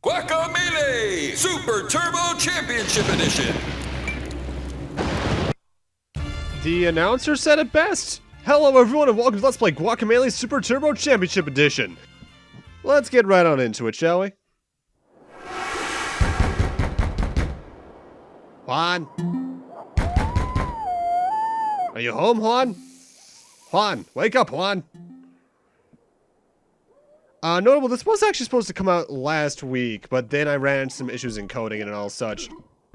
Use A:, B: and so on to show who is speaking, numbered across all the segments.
A: Guacamelee Super Turbo Championship Edition.
B: The announcer said it best. Hello everyone and welcome to Let's Play Guacamelee Super Turbo Championship Edition. Let's get right on into it, shall we? Juan? Are you home, Juan? Juan, wake up, Juan. Notable, this was actually supposed to come out last week, but then I ran into some issues in coding and all such.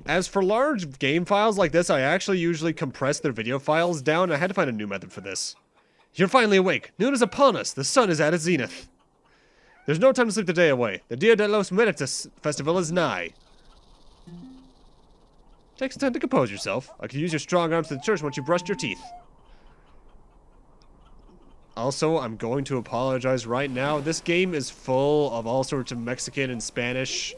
B: As for large game files like this, I actually usually compress their video files down. I had to find a new method for this. You're finally awake. Noon is upon us. The sun is at its zenith. There's no time to sleep the day away. The Dia de los Muertos festival is nigh. Take some time to compose yourself. I could use your strong arms to the church once you brushed your teeth. Also, I'm going to apologize right now. This game is full of all sorts of Mexican and Spanish,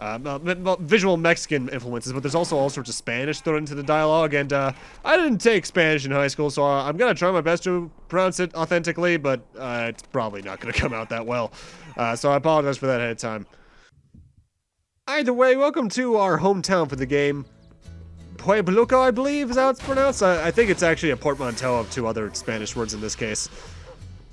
B: visual Mexican influences, but there's also all sorts of Spanish thrown into the dialogue, and I didn't take Spanish in high school, so I'm going to try my best to pronounce it authentically, but it's probably not going to come out that well. So I apologize for that ahead of time. Either way, welcome to our hometown for the game. Puebluco, I believe, is how it's pronounced. I think it's actually a portmanteau of two other Spanish words in this case.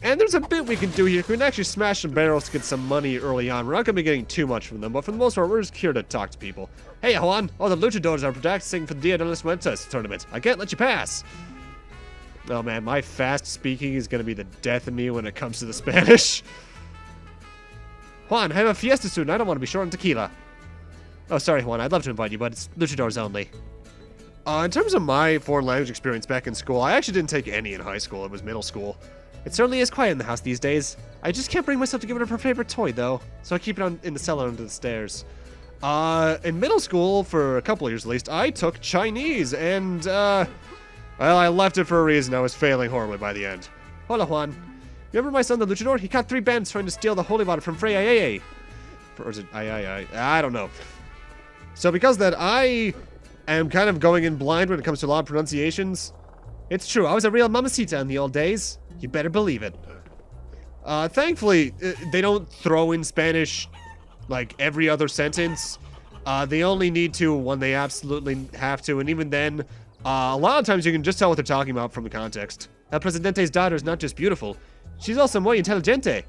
B: And there's a bit we can do here. We can actually smash some barrels to get some money early on. We're not going to be getting too much from them, but for the most part, we're just here to talk to people. Hey, Juan, all the luchadors are practicing for the Dia de los Muertos tournament. I can't let you pass. Oh man, my fast speaking is going to be the death of me when it comes to the Spanish. Juan, I have a fiesta soon. I don't want to be short on tequila. Oh, sorry, Juan. I'd love to invite you, but it's luchadors only. In terms of my foreign language experience back in school, I actually didn't take any in high school. It was middle school. It certainly is quiet in the house these days. I just can't bring myself to give her her favorite toy, though. So I keep it in the cellar under the stairs. In middle school, for a couple of years at least, I took Chinese, and, well, I left it for a reason. I was failing horribly by the end. Hola, Juan. Remember my son, the luchador? He caught 3 bandits trying to steal the holy water from Frey Ay. Or is it I don't know. So because of that, I am kind of going in blind when it comes to a lot of pronunciations. It's true, I was a real mamacita in the old days. You better believe it. Thankfully, they don't throw in Spanish like every other sentence. They only need to when they absolutely have to, and even then, a lot of times you can just tell what they're talking about from the context. El Presidente's daughter is not just beautiful, she's also muy inteligente.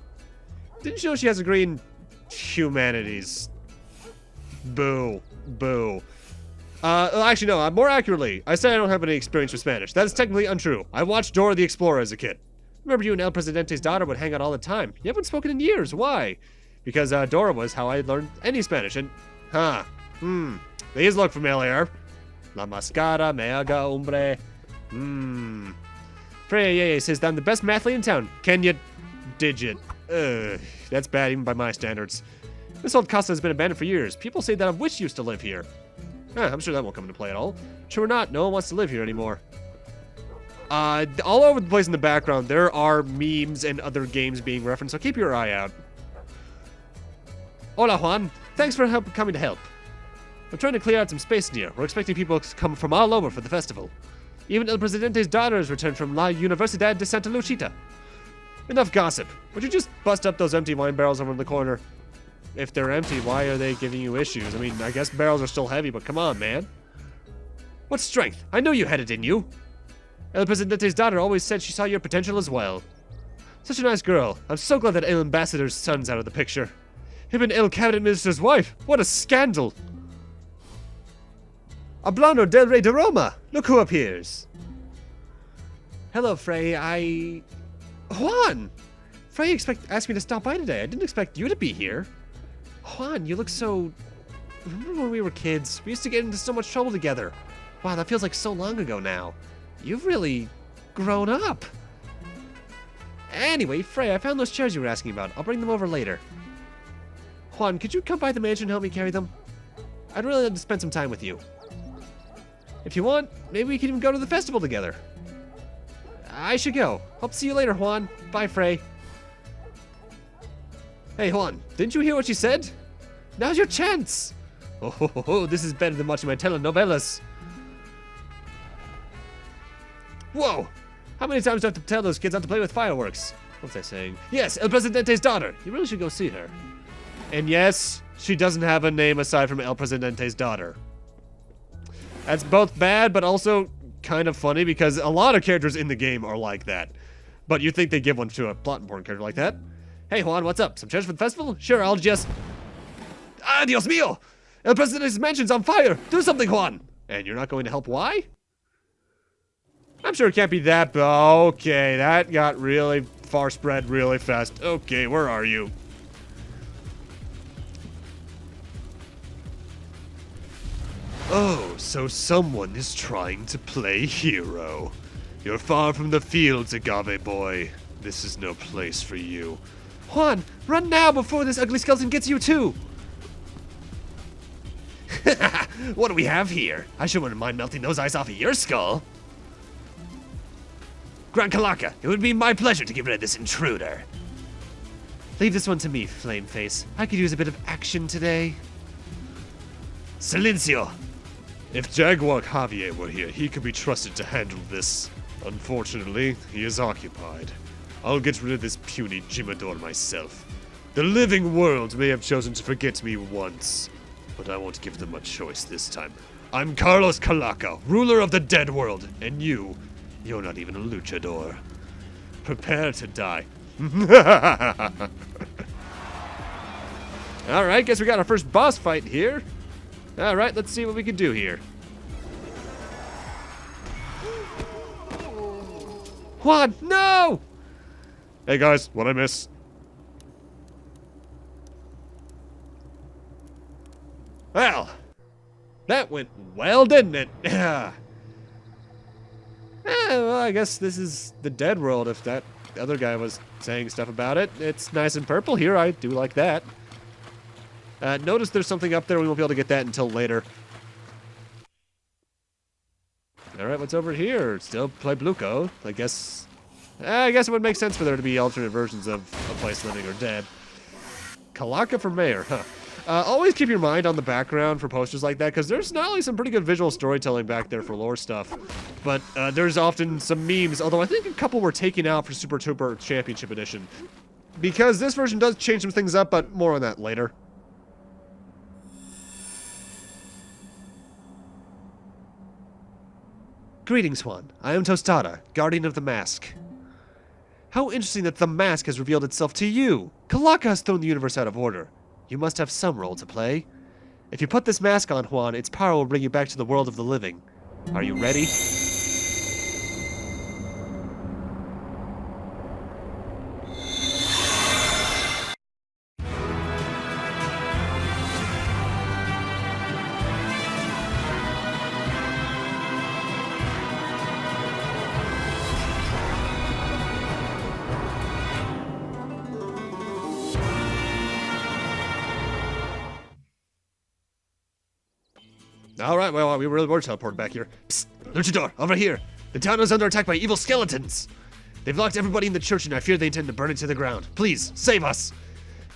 B: Didn't you know she has a degree in humanities? Boo. Boo. Actually, no, more accurately, I said I don't have any experience with Spanish. That is technically untrue. I watched Dora the Explorer as a kid. Remember you and El Presidente's daughter would hang out all the time. You haven't spoken in years. Why? Because, Dora was how I learned any Spanish, and... These look familiar. La mascara me haga hombre. Frey says that I'm the best mathlete in town. Can you... Digit. That's bad even by my standards. This old casa has been abandoned for years. People say that a witch used to live here. I'm sure that won't come into play at all. True or not, no one wants to live here anymore. All over the place in the background, there are memes and other games being referenced, so keep your eye out. Hola, Juan. Thanks for coming to help. I'm trying to clear out some space in here. We're expecting people to come from all over for the festival. Even El Presidente's daughter has returned from La Universidad de Santa Luchita. Enough gossip. Would you just bust up those empty wine barrels over in the corner? If they're empty, why are they giving you issues? I mean, I guess barrels are still heavy, but come on, man. What strength? I know you had it in you. El Presidente's daughter always said she saw your potential as well. Such a nice girl. I'm so glad that El Ambassador's son's out of the picture. Him and El Cabinet Minister's wife. What a scandal. Hablando del Rey de Roma. Look who appears. Hello, Frey. Juan! Frey asked me to stop by today. I didn't expect you to be here. Juan, you look so... Remember when we were kids? We used to get into so much trouble together. Wow, that feels like so long ago now. You've really grown up. Anyway, Frey, I found those chairs you were asking about. I'll bring them over later. Juan, could you come by the mansion and help me carry them? I'd really like to spend some time with you. If you want, maybe we could even go to the festival together. I should go. Hope to see you later, Juan. Bye, Frey. Hey, Juan, didn't you hear what she said? Now's your chance! Oh, this is better than watching my telenovelas. Whoa! How many times do I have to tell those kids not to play with fireworks? What's I saying? Yes, El Presidente's daughter. You really should go see her. And yes, She doesn't have a name aside from El Presidente's daughter. That's both bad, but also kind of funny because a lot of characters in the game are like that. But you'd think they'd give one to a plot important character like that. Hey, Juan, what's up? Some treasure for the festival? Sure, I'll just... Ah, Dios mío! El Presidente's mansion's on fire! Do something, Juan! And you're not going to help? Why? I'm sure it can't be that, but okay, that got really far spread really fast. Okay, where are you? Oh, so someone is trying to play hero. You're far from the fields, Agave boy. This is no place for you. Juan, run now before this ugly skeleton gets you too! What do we have here? I sure wouldn't mind melting those eyes off of your skull. Gran Calaca, it would be my pleasure to get rid of this intruder. Leave this one to me, Flameface. I could use a bit of action today. Silencio! If Jaguar Javier were here, he could be trusted to handle this. Unfortunately, he is occupied. I'll get rid of this puny Jimador myself. The living world may have chosen to forget me once, but I won't give them a choice this time. I'm Carlos Calaca, ruler of the dead world, and you're not even a luchador. Prepare to die. Alright, guess we got our first boss fight here. Alright, let's see what we can do here. Juan, no! Hey guys, what'd I miss? Well, that went well, didn't it? Yeah. Well, I guess this is the dead world if that other guy was saying stuff about it. It's nice and purple here, I do like that. Notice there's something up there, we won't be able to get that until later. Alright, what's over here? Still play Bluco, I guess it would make sense for there to be alternate versions of a place living or dead. Calaca for mayor, huh. Always keep your mind on the background for posters like that, because there's not only some pretty good visual storytelling back there for lore stuff, but there's often some memes, although I think a couple were taken out for Super Tuber Championship Edition. Because this version does change some things up, but more on that later. Greetings, Juan. I am Tostada, Guardian of the Mask. How interesting that the mask has revealed itself to you. Calaca has thrown the universe out of order. You must have some role to play. If you put this mask on, Juan, its power will bring you back to the world of the living. Are you ready? Alright, well, we really were teleported back here. Psst! Luchador, over here! The town is under attack by evil skeletons! They've locked everybody in the church and I fear they intend to burn it to the ground. Please, save us!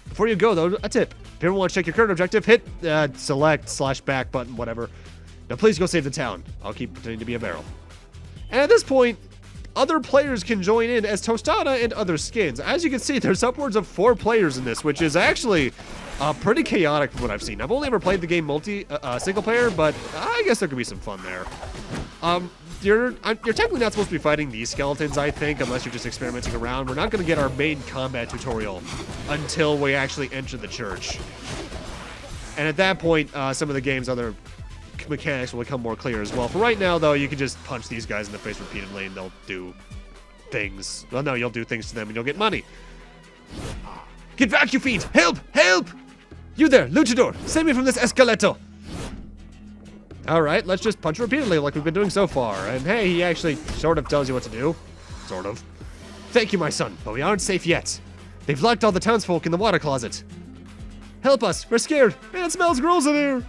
B: Before you go, though, a tip. If you ever want to check your current objective, hit select/back button, whatever. Now please go save the town. I'll keep pretending to be a barrel. And at this point, other players can join in as Tostada and other skins. As you can see, there's upwards of 4 players in this, which is actually pretty chaotic from what I've seen. I've only ever played the game single player, but I guess there could be some fun there. You're technically not supposed to be fighting these skeletons, I think, unless you're just experimenting around. We're not going to get our main combat tutorial until we actually enter the church. And at that point, some of the game's other mechanics will become more clear as well. For right now, though, you can just punch these guys in the face repeatedly and they'll do things. Well, no, you'll do things to them and you'll get money. Get back, you fiend! Help! Help! You there, Luchador! Save me from this esqueleto! Alright, let's just punch repeatedly like we've been doing so far. And hey, he actually sort of tells you what to do. Sort of. Thank you, my son, but we aren't safe yet. They've locked all the townsfolk in the water closet. Help us! We're scared! Man, it smells gross in here!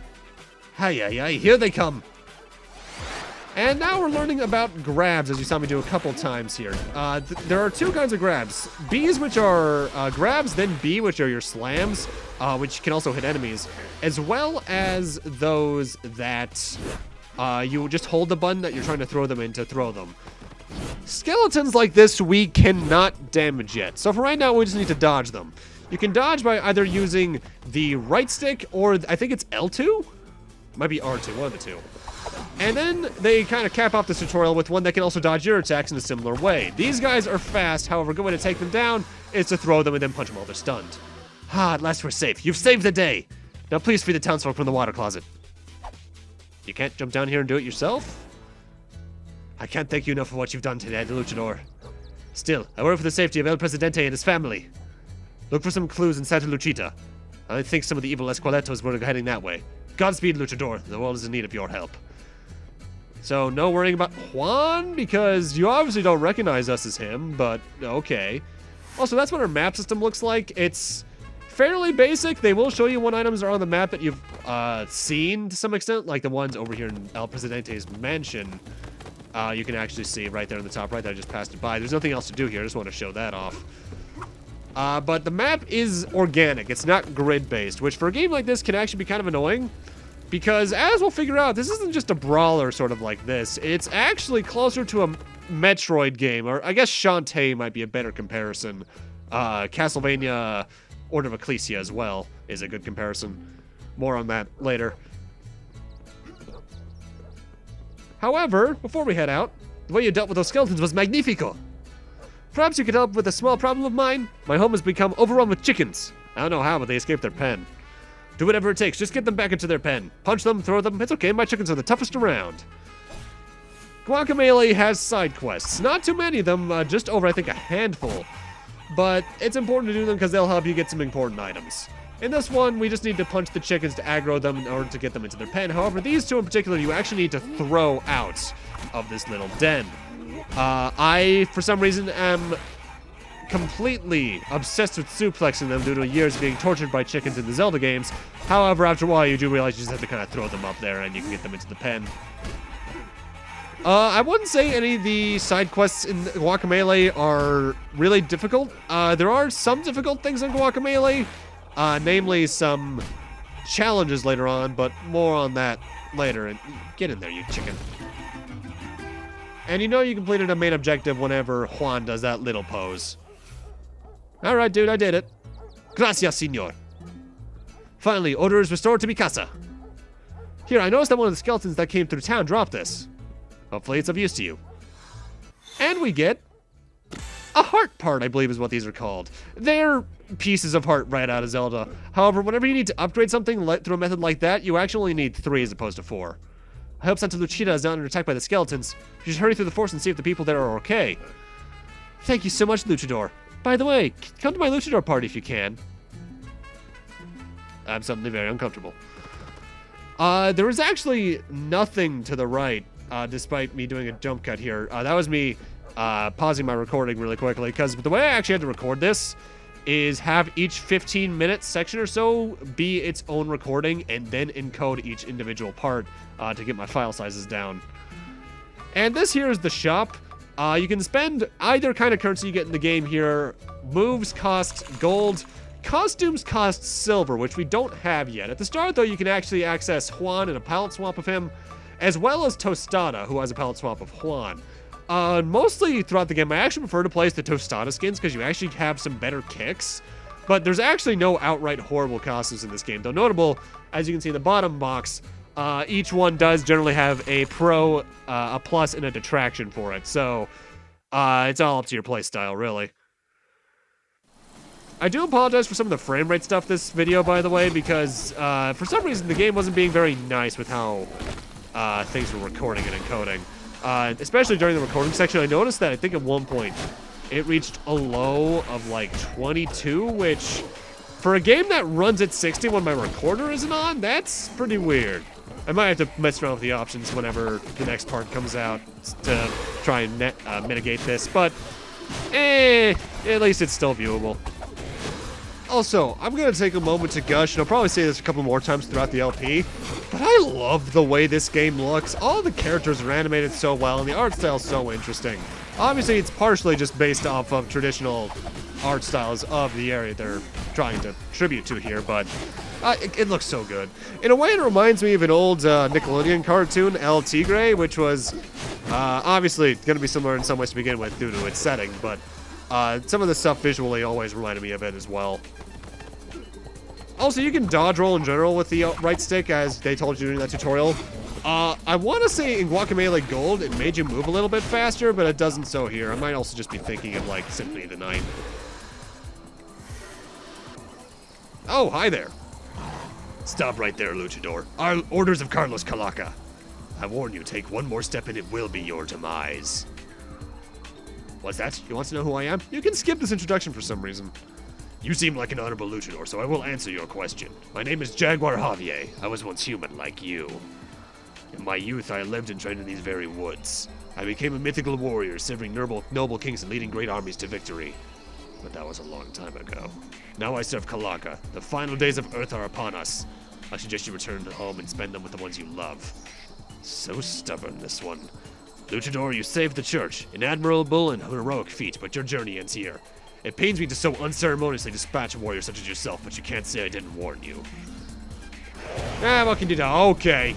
B: Hi, here they come. And now we're learning about grabs, as you saw me do a couple times here. There are 2 kinds of grabs. B's, which are grabs, then B, which are your slams, which can also hit enemies, as well as those that you just hold the button that you're trying to throw them in to throw them. Skeletons like this we cannot damage yet. So for right now, we just need to dodge them. You can dodge by either using the right stick or I think it's L2? Might be R2, one of the two. And then they kind of cap off this tutorial with one that can also dodge your attacks in a similar way. These guys are fast, however, a good way to take them down is to throw them and then punch them while they're stunned. Ah, at last we're safe. You've saved the day. Now please free the townsfolk from the water closet. You can't jump down here and do it yourself? I can't thank you enough for what you've done today, the Luchador. Still, I worry for the safety of El Presidente and his family. Look for some clues in Santa Luchita. I think some of the evil Esqueletos were heading that way. Godspeed, Luchador. The world is in need of your help. So, no worrying about Juan, because you obviously don't recognize us as him, but okay. Also, that's what our map system looks like. It's fairly basic. They will show you what items are on the map that you've seen to some extent, like the ones over here in El Presidente's mansion. You can actually see right there in the top right that I just passed it by. There's nothing else to do here. I just want to show that off. But the map is organic. It's not grid-based, which for a game like this can actually be kind of annoying. Because as we'll figure out, this isn't just a brawler sort of like this. It's actually closer to a Metroid game, or I guess Shantae might be a better comparison. Castlevania Order of Ecclesia as well is a good comparison. More on that later. However, before we head out, the way you dealt with those skeletons was magnifico. Perhaps you could help with a small problem of mine? My home has become overrun with chickens. I don't know how, but they escaped their pen. Do whatever it takes, just get them back into their pen. Punch them, throw them, it's okay, my chickens are the toughest around. Guacamelee has side quests. Not too many of them, just over, I think, a handful. But it's important to do them because they'll help you get some important items. In this one, we just need to punch the chickens to aggro them in order to get them into their pen. However, these two in particular, you actually need to throw out of this little den. I, for some reason, am completely obsessed with suplexing them due to years of being tortured by chickens in the Zelda games. However, after a while, you do realize you just have to kind of throw them up there and you can get them into the pen. I wouldn't say any of the side quests in Guacamelee are really difficult. There are some difficult things in Guacamelee, namely some challenges later on, but more on that later. And get in there, you chicken. And you know you completed a main objective whenever Juan does that little pose. Alright, dude, I did it. Gracias, senor. Finally, order is restored to mi casa. Here, I noticed that one of the skeletons that came through town dropped this. Hopefully it's of use to you. And we get a heart part, I believe is what these are called. They're pieces of heart right out of Zelda. However, whenever you need to upgrade something through a method like that, you actually only need 3 as opposed to 4. I hope Santa Luchita is not under attack by the skeletons. You should hurry through the forest and see if the people there are okay. Thank you so much, Luchador. By the way, come to my Luchador party if you can. I'm suddenly very uncomfortable. There is actually nothing to the right, despite me doing a jump cut here. That was me pausing my recording really quickly, because the way I actually had to record this is have each 15-minute section or so be its own recording and then encode each individual part to get my file sizes down. And this here is the shop. You can spend either kind of currency you get in the game here. Moves cost gold. Costumes cost silver, which we don't have yet. At the start, though, you can actually access Juan and a palette swap of him, as well as Tostada, who has a palette swap of Juan. Mostly throughout the game, I actually prefer to play as the Tostada skins because you actually have some better kicks. But there's actually no outright horrible costumes in this game, though notable, as you can see in the bottom box, each one does generally have a pro, a plus, and a detraction for it. So it's all up to your playstyle, really. I do apologize for some of the frame rate stuff this video, by the way, because for some reason the game wasn't being very nice with how things were recording and encoding. Especially during the recording section, I noticed that I think at one point it reached a low of like 22, which for a game that runs at 60 when my recorder isn't on, that's pretty weird. I might have to mess around with the options whenever the next part comes out to try and mitigate this, but at least it's still viewable. Also, I'm going to take a moment to gush, and I'll probably say this a couple more times throughout the LP, but I love the way this game looks. All the characters are animated so well, and the art style is so interesting. Obviously, it's partially just based off of traditional art styles of the area they're trying to tribute to here, but it looks so good. In a way, it reminds me of an old Nickelodeon cartoon, El Tigre, which was Obviously, it's going to be similar in some ways to begin with due to its setting, but some of the stuff visually always reminded me of it as well. Also, you can dodge roll in general with the right stick, as they told you in that tutorial. I want to say in Guacamelee Gold, it made you move a little bit faster, but it doesn't so here. I might also just be thinking of, like, Symphony of the Night. Oh, hi there. Stop right there, Luchador. Our orders of Carlos Calaca. I warn you, take one more step and it will be your demise. What's that? You want to know who I am? You can skip this introduction for some reason. You seem like an honorable luchador, so I will answer your question. My name is Jaguar Javier. I was once human like you. In my youth, I lived and trained in these very woods. I became a mythical warrior, serving noble kings and leading great armies to victory. But that was a long time ago. Now I serve Calaca. The final days of Earth are upon us. I suggest you return home and spend them with the ones you love. So stubborn, this one. Luchador, you saved the church. An admirable and heroic feat, but your journey ends here. It pains me to so unceremoniously dispatch a warrior such as yourself, but you can't say I didn't warn you. What can you do? Okay.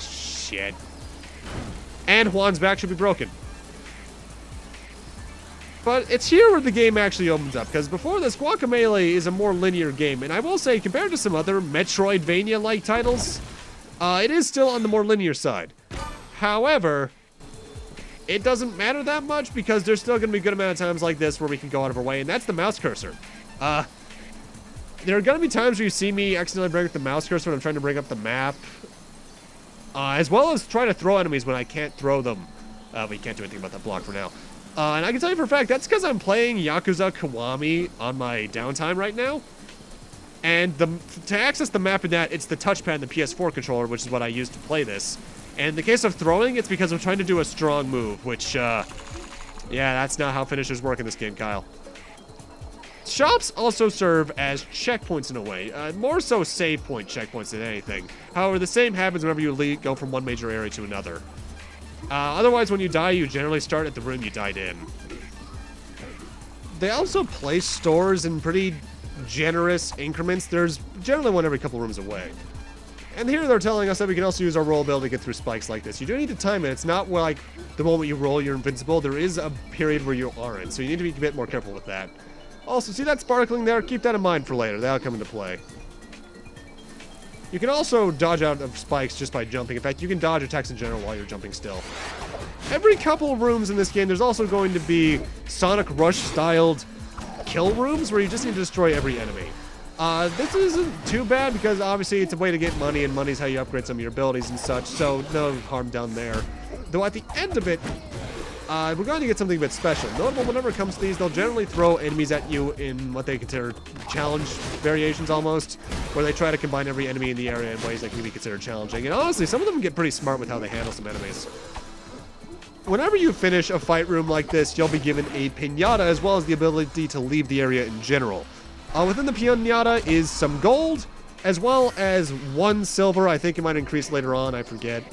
B: Shit. And Juan's back should be broken. But it's here where the game actually opens up, because before this, Guacamelee is a more linear game, and I will say, compared to some other Metroidvania-like titles, it is still on the more linear side. However, it doesn't matter that much because there's still going to be a good amount of times like this where we can go out of our way, and that's the mouse cursor. There are going to be times where you see me accidentally bring up the mouse cursor when I'm trying to bring up the map, as well as try to throw enemies when I can't throw them. But you can't do anything about that block for now. And I can tell you for a fact, that's because I'm playing Yakuza Kiwami on my downtime right now. And to access the map in that, it's the touchpad and the PS4 controller, which is what I use to play this. And in the case of throwing, it's because I'm trying to do a strong move, which, yeah, that's not how finishers work in this game, Kyle. Shops also serve as checkpoints in a way, more so save point checkpoints than anything. However, the same happens whenever you go from one major area to another. Otherwise, when you die, you generally start at the room you died in. They also place stores in pretty generous increments. There's generally one every couple rooms away. And here they're telling us that we can also use our roll ability to get through spikes like this. You do need to time it. It's not like the moment you roll, you're invincible. There is a period where you aren't, so you need to be a bit more careful with that. Also, see that sparkling there? Keep that in mind for later. That'll come into play. You can also dodge out of spikes just by jumping. In fact, you can dodge attacks in general while you're jumping still. Every couple of rooms in this game, there's also going to be Sonic Rush-styled kill rooms where you just need to destroy every enemy. This isn't too bad because obviously it's a way to get money, and money's how you upgrade some of your abilities and such, so no harm down there. Though at the end of it, we're going to get something a bit special. Notable, whenever it comes to these, they'll generally throw enemies at you in what they consider challenge variations almost, where they try to combine every enemy in the area in ways that can be considered challenging. And honestly, some of them get pretty smart with how they handle some enemies. Whenever you finish a fight room like this, you'll be given a piñata as well as the ability to leave the area in general. Within the piñata is some gold, as well as 1 silver. I think it might increase later on, I forget.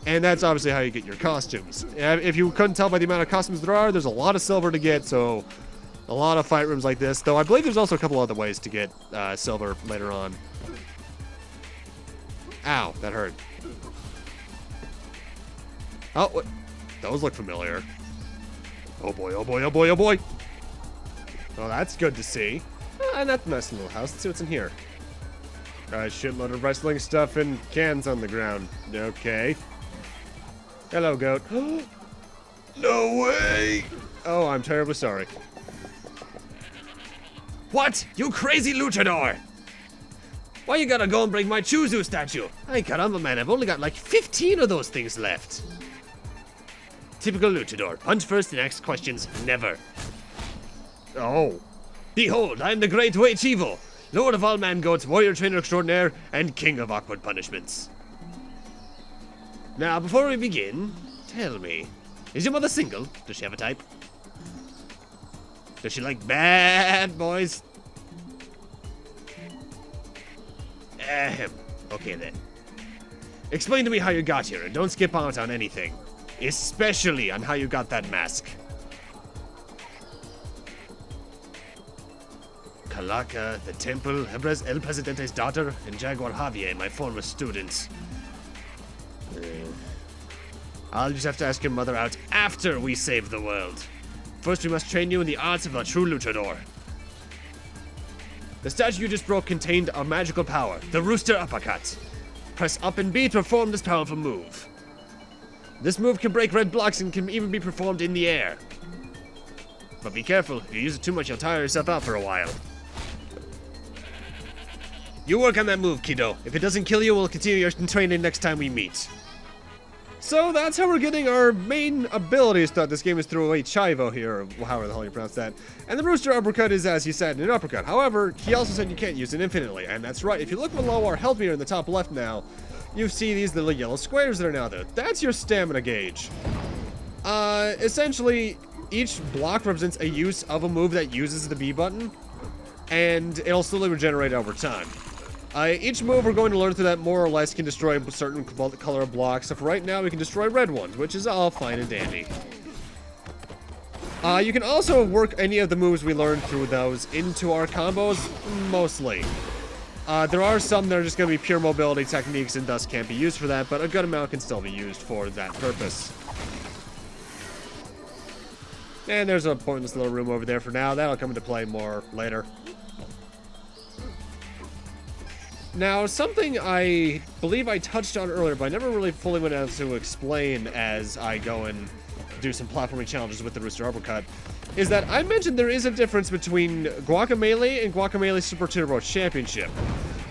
B: And that's obviously how you get your costumes. If you couldn't tell by the amount of costumes there are, there's a lot of silver to get, so a lot of fight rooms like this. Though I believe there's also a couple other ways to get silver later on. Ow, that hurt. Oh, what? Those look familiar. Oh boy, oh boy, oh boy, oh boy. Oh, that's good to see. And that's a nice little house. Let's see what's in here. A shitload of wrestling stuff and cans on the ground. Okay. Hello, goat. No way! Oh, I'm terribly sorry. What? You crazy luchador! Why you gotta go and break my Chuzu statue? Ay, caramba, man, I've only got like 15 of those things left. Typical luchador. Punch first and ask questions never. Oh. Behold, I am the great Wei Chivo, Lord of all man-goats, warrior trainer extraordinaire, and king of awkward punishments. Now, before we begin, tell me, is your mother single? Does she have a type? Does she like bad boys? Ahem. Okay then. Explain to me how you got here, and don't skip out on anything. Especially on how you got that mask. Calaca, the temple, El Presidente's daughter, and Jaguar Javier, my former students. I'll just have to ask your mother out after we save the world. First, we must train you in the arts of a true luchador. The statue you just broke contained a magical power, the Rooster Uppercut. Press up and B to perform this powerful move. This move can break red blocks and can even be performed in the air. But be careful, if you use it too much, you'll tire yourself out for a while. You work on that move, kiddo. If it doesn't kill you, we'll continue your training next time we meet. So that's how we're getting our main abilities throughout this game, is through a chivo here, or however the hell you pronounce that. And the Rooster Uppercut is, as he said, an uppercut. However, he also said you can't use it infinitely, and that's right. If you look below our health meter in the top left now, you see these little yellow squares that are now there. That's your stamina gauge. Essentially, each block represents a use of a move that uses the B button, and it'll slowly regenerate over time. Each move we're going to learn through that more or less can destroy certain color of blocks. So for right now, we can destroy red ones, which is all fine and dandy. You can also work any of the moves we learned through those into our combos, mostly. There are some that are just going to be pure mobility techniques and thus can't be used for that, but a good amount can still be used for that purpose. And there's a pointless little room over there for now. That'll come into play more later. Now, something I believe I touched on earlier, but I never really fully went out to explain as I go and do some platforming challenges with the Rooster Uppercut, is that I mentioned there is a difference between Guacamelee and Guacamelee Super Turbo Championship.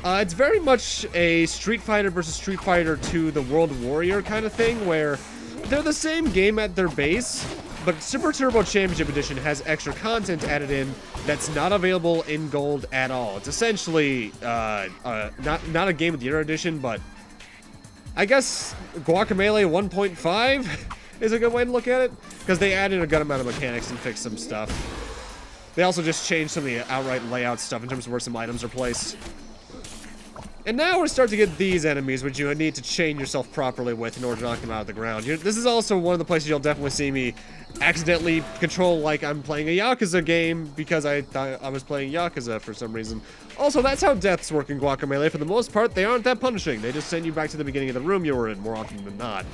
B: It's very much a Street Fighter versus Street Fighter 2 The World Warrior kind of thing, where they're the same game at their base, but Super Turbo Championship Edition has extra content added in that's not available in Gold at all. It's essentially not a Game of the Year edition, but I guess Guacamelee 1.5 is a good way to look at it, because they added a good amount of mechanics and fixed some stuff. They also just changed some of the outright layout stuff in terms of where some items are placed. And now we're starting to get these enemies, which you need to chain yourself properly with in order to knock them out of the ground. This is also one of the places you'll definitely see me accidentally control like I'm playing a Yakuza game, because I thought I was playing Yakuza for some reason. Also, that's how deaths work in Guacamelee. For the most part, they aren't that punishing. They just send you back to the beginning of the room you were in, more often than not.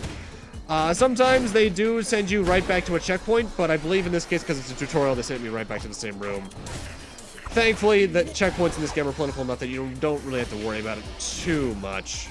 B: Sometimes they do send you right back to a checkpoint, but I believe in this case, because it's a tutorial, they sent me right back to the same room. Thankfully, the checkpoints in this game are plentiful enough that you don't really have to worry about it too much.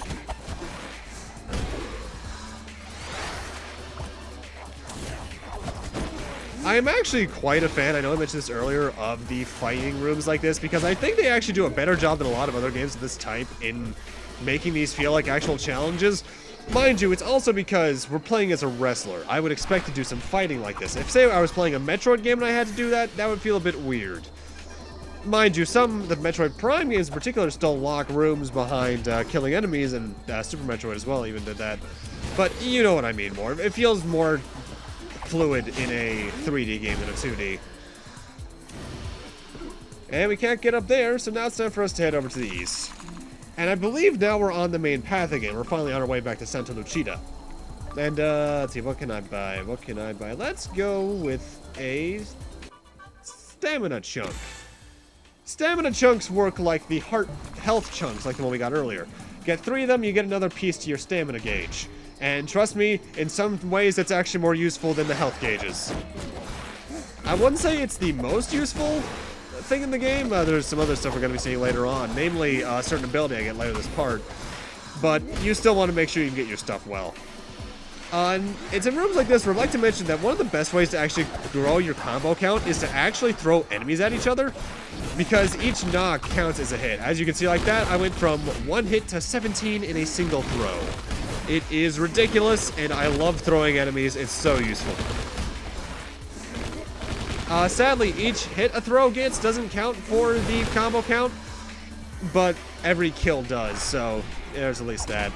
B: I am actually quite a fan, I know I mentioned this earlier, of the fighting rooms like this, because I think they actually do a better job than a lot of other games of this type in making these feel like actual challenges. Mind you, it's also because we're playing as a wrestler. I would expect to do some fighting like this. If, say, I was playing a Metroid game and I had to do that, that would feel a bit weird. Mind you, some of the Metroid Prime games in particular still lock rooms behind killing enemies, and Super Metroid as well even did that. But you know what I mean more. It feels more fluid in a 3D game than a 2D. And we can't get up there, so now it's time for us to head over to the east. And I believe now we're on the main path again. We're finally on our way back to Santa Luchita. And, let's see, what can I buy? What can I buy? Let's go with a stamina chunk. Stamina chunks work like the health chunks, like the one we got earlier. Get 3 of them, you get another piece to your stamina gauge. And trust me, in some ways that's actually more useful than the health gauges. I wouldn't say it's the most useful thing in the game. There's some other stuff we're going to be seeing later on, namely a certain ability I get later this part. But you still want to make sure you can get your stuff well. And it's in rooms like this where I'd like to mention that one of the best ways to actually grow your combo count is to actually throw enemies at each other, because each knock counts as a hit. As you can see like that, I went from 1 hit to 17 in a single throw. It is ridiculous, and I love throwing enemies. It's so useful. Sadly, each hit a throw gets doesn't count for the combo count, but every kill does, so there's at least that.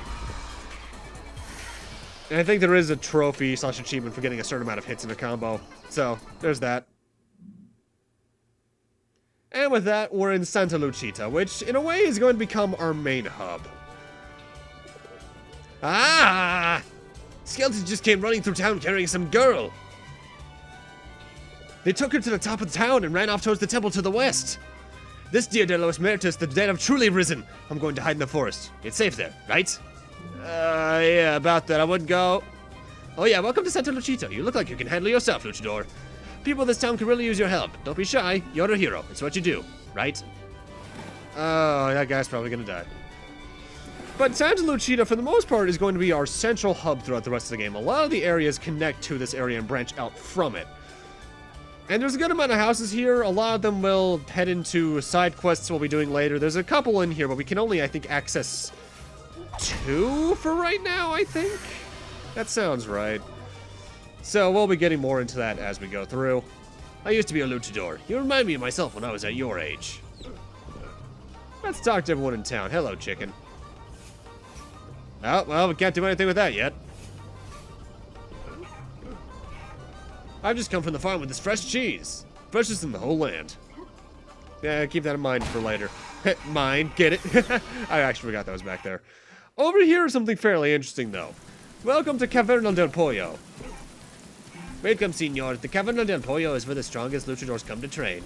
B: And I think there is a trophy / achievement for getting a certain amount of hits in a combo, so there's that. And with that, we're in Santa Luchita, which in a way is going to become our main hub. Ah! Skeletons just came running through town carrying some girl. They took her to the top of the town and ran off towards the temple to the west. This Dia de los Muertos, the dead have truly risen. I'm going to hide in the forest. It's safe there, right? Yeah, about that. I wouldn't go. Oh yeah, welcome to Santa Luchita. You look like you can handle yourself, Luchador. People of this town can really use your help. Don't be shy. You're a hero. It's what you do, right? Oh, that guy's probably gonna die. But Santa Luchita, for the most part, is going to be our central hub throughout the rest of the game. A lot of the areas connect to this area and branch out from it. And there's a good amount of houses here. A lot of them will head into side quests we'll be doing later. There's a couple in here, but we can only, I think, access 2 for right now, I think? That sounds right. So we'll be getting more into that as we go through. I used to be a luchador. You remind me of myself when I was at your age. Let's talk to everyone in town. Hello, chicken. Oh, well, we can't do anything with that yet. I've just come from the farm with this fresh cheese. Freshest in the whole land. Yeah, keep that in mind for later. Mine, get it? I actually forgot that was back there. Over here is something fairly interesting, though. Welcome to Caverna del Pollo. Welcome, senor. The Caverna del Pollo is where the strongest luchadors come to train.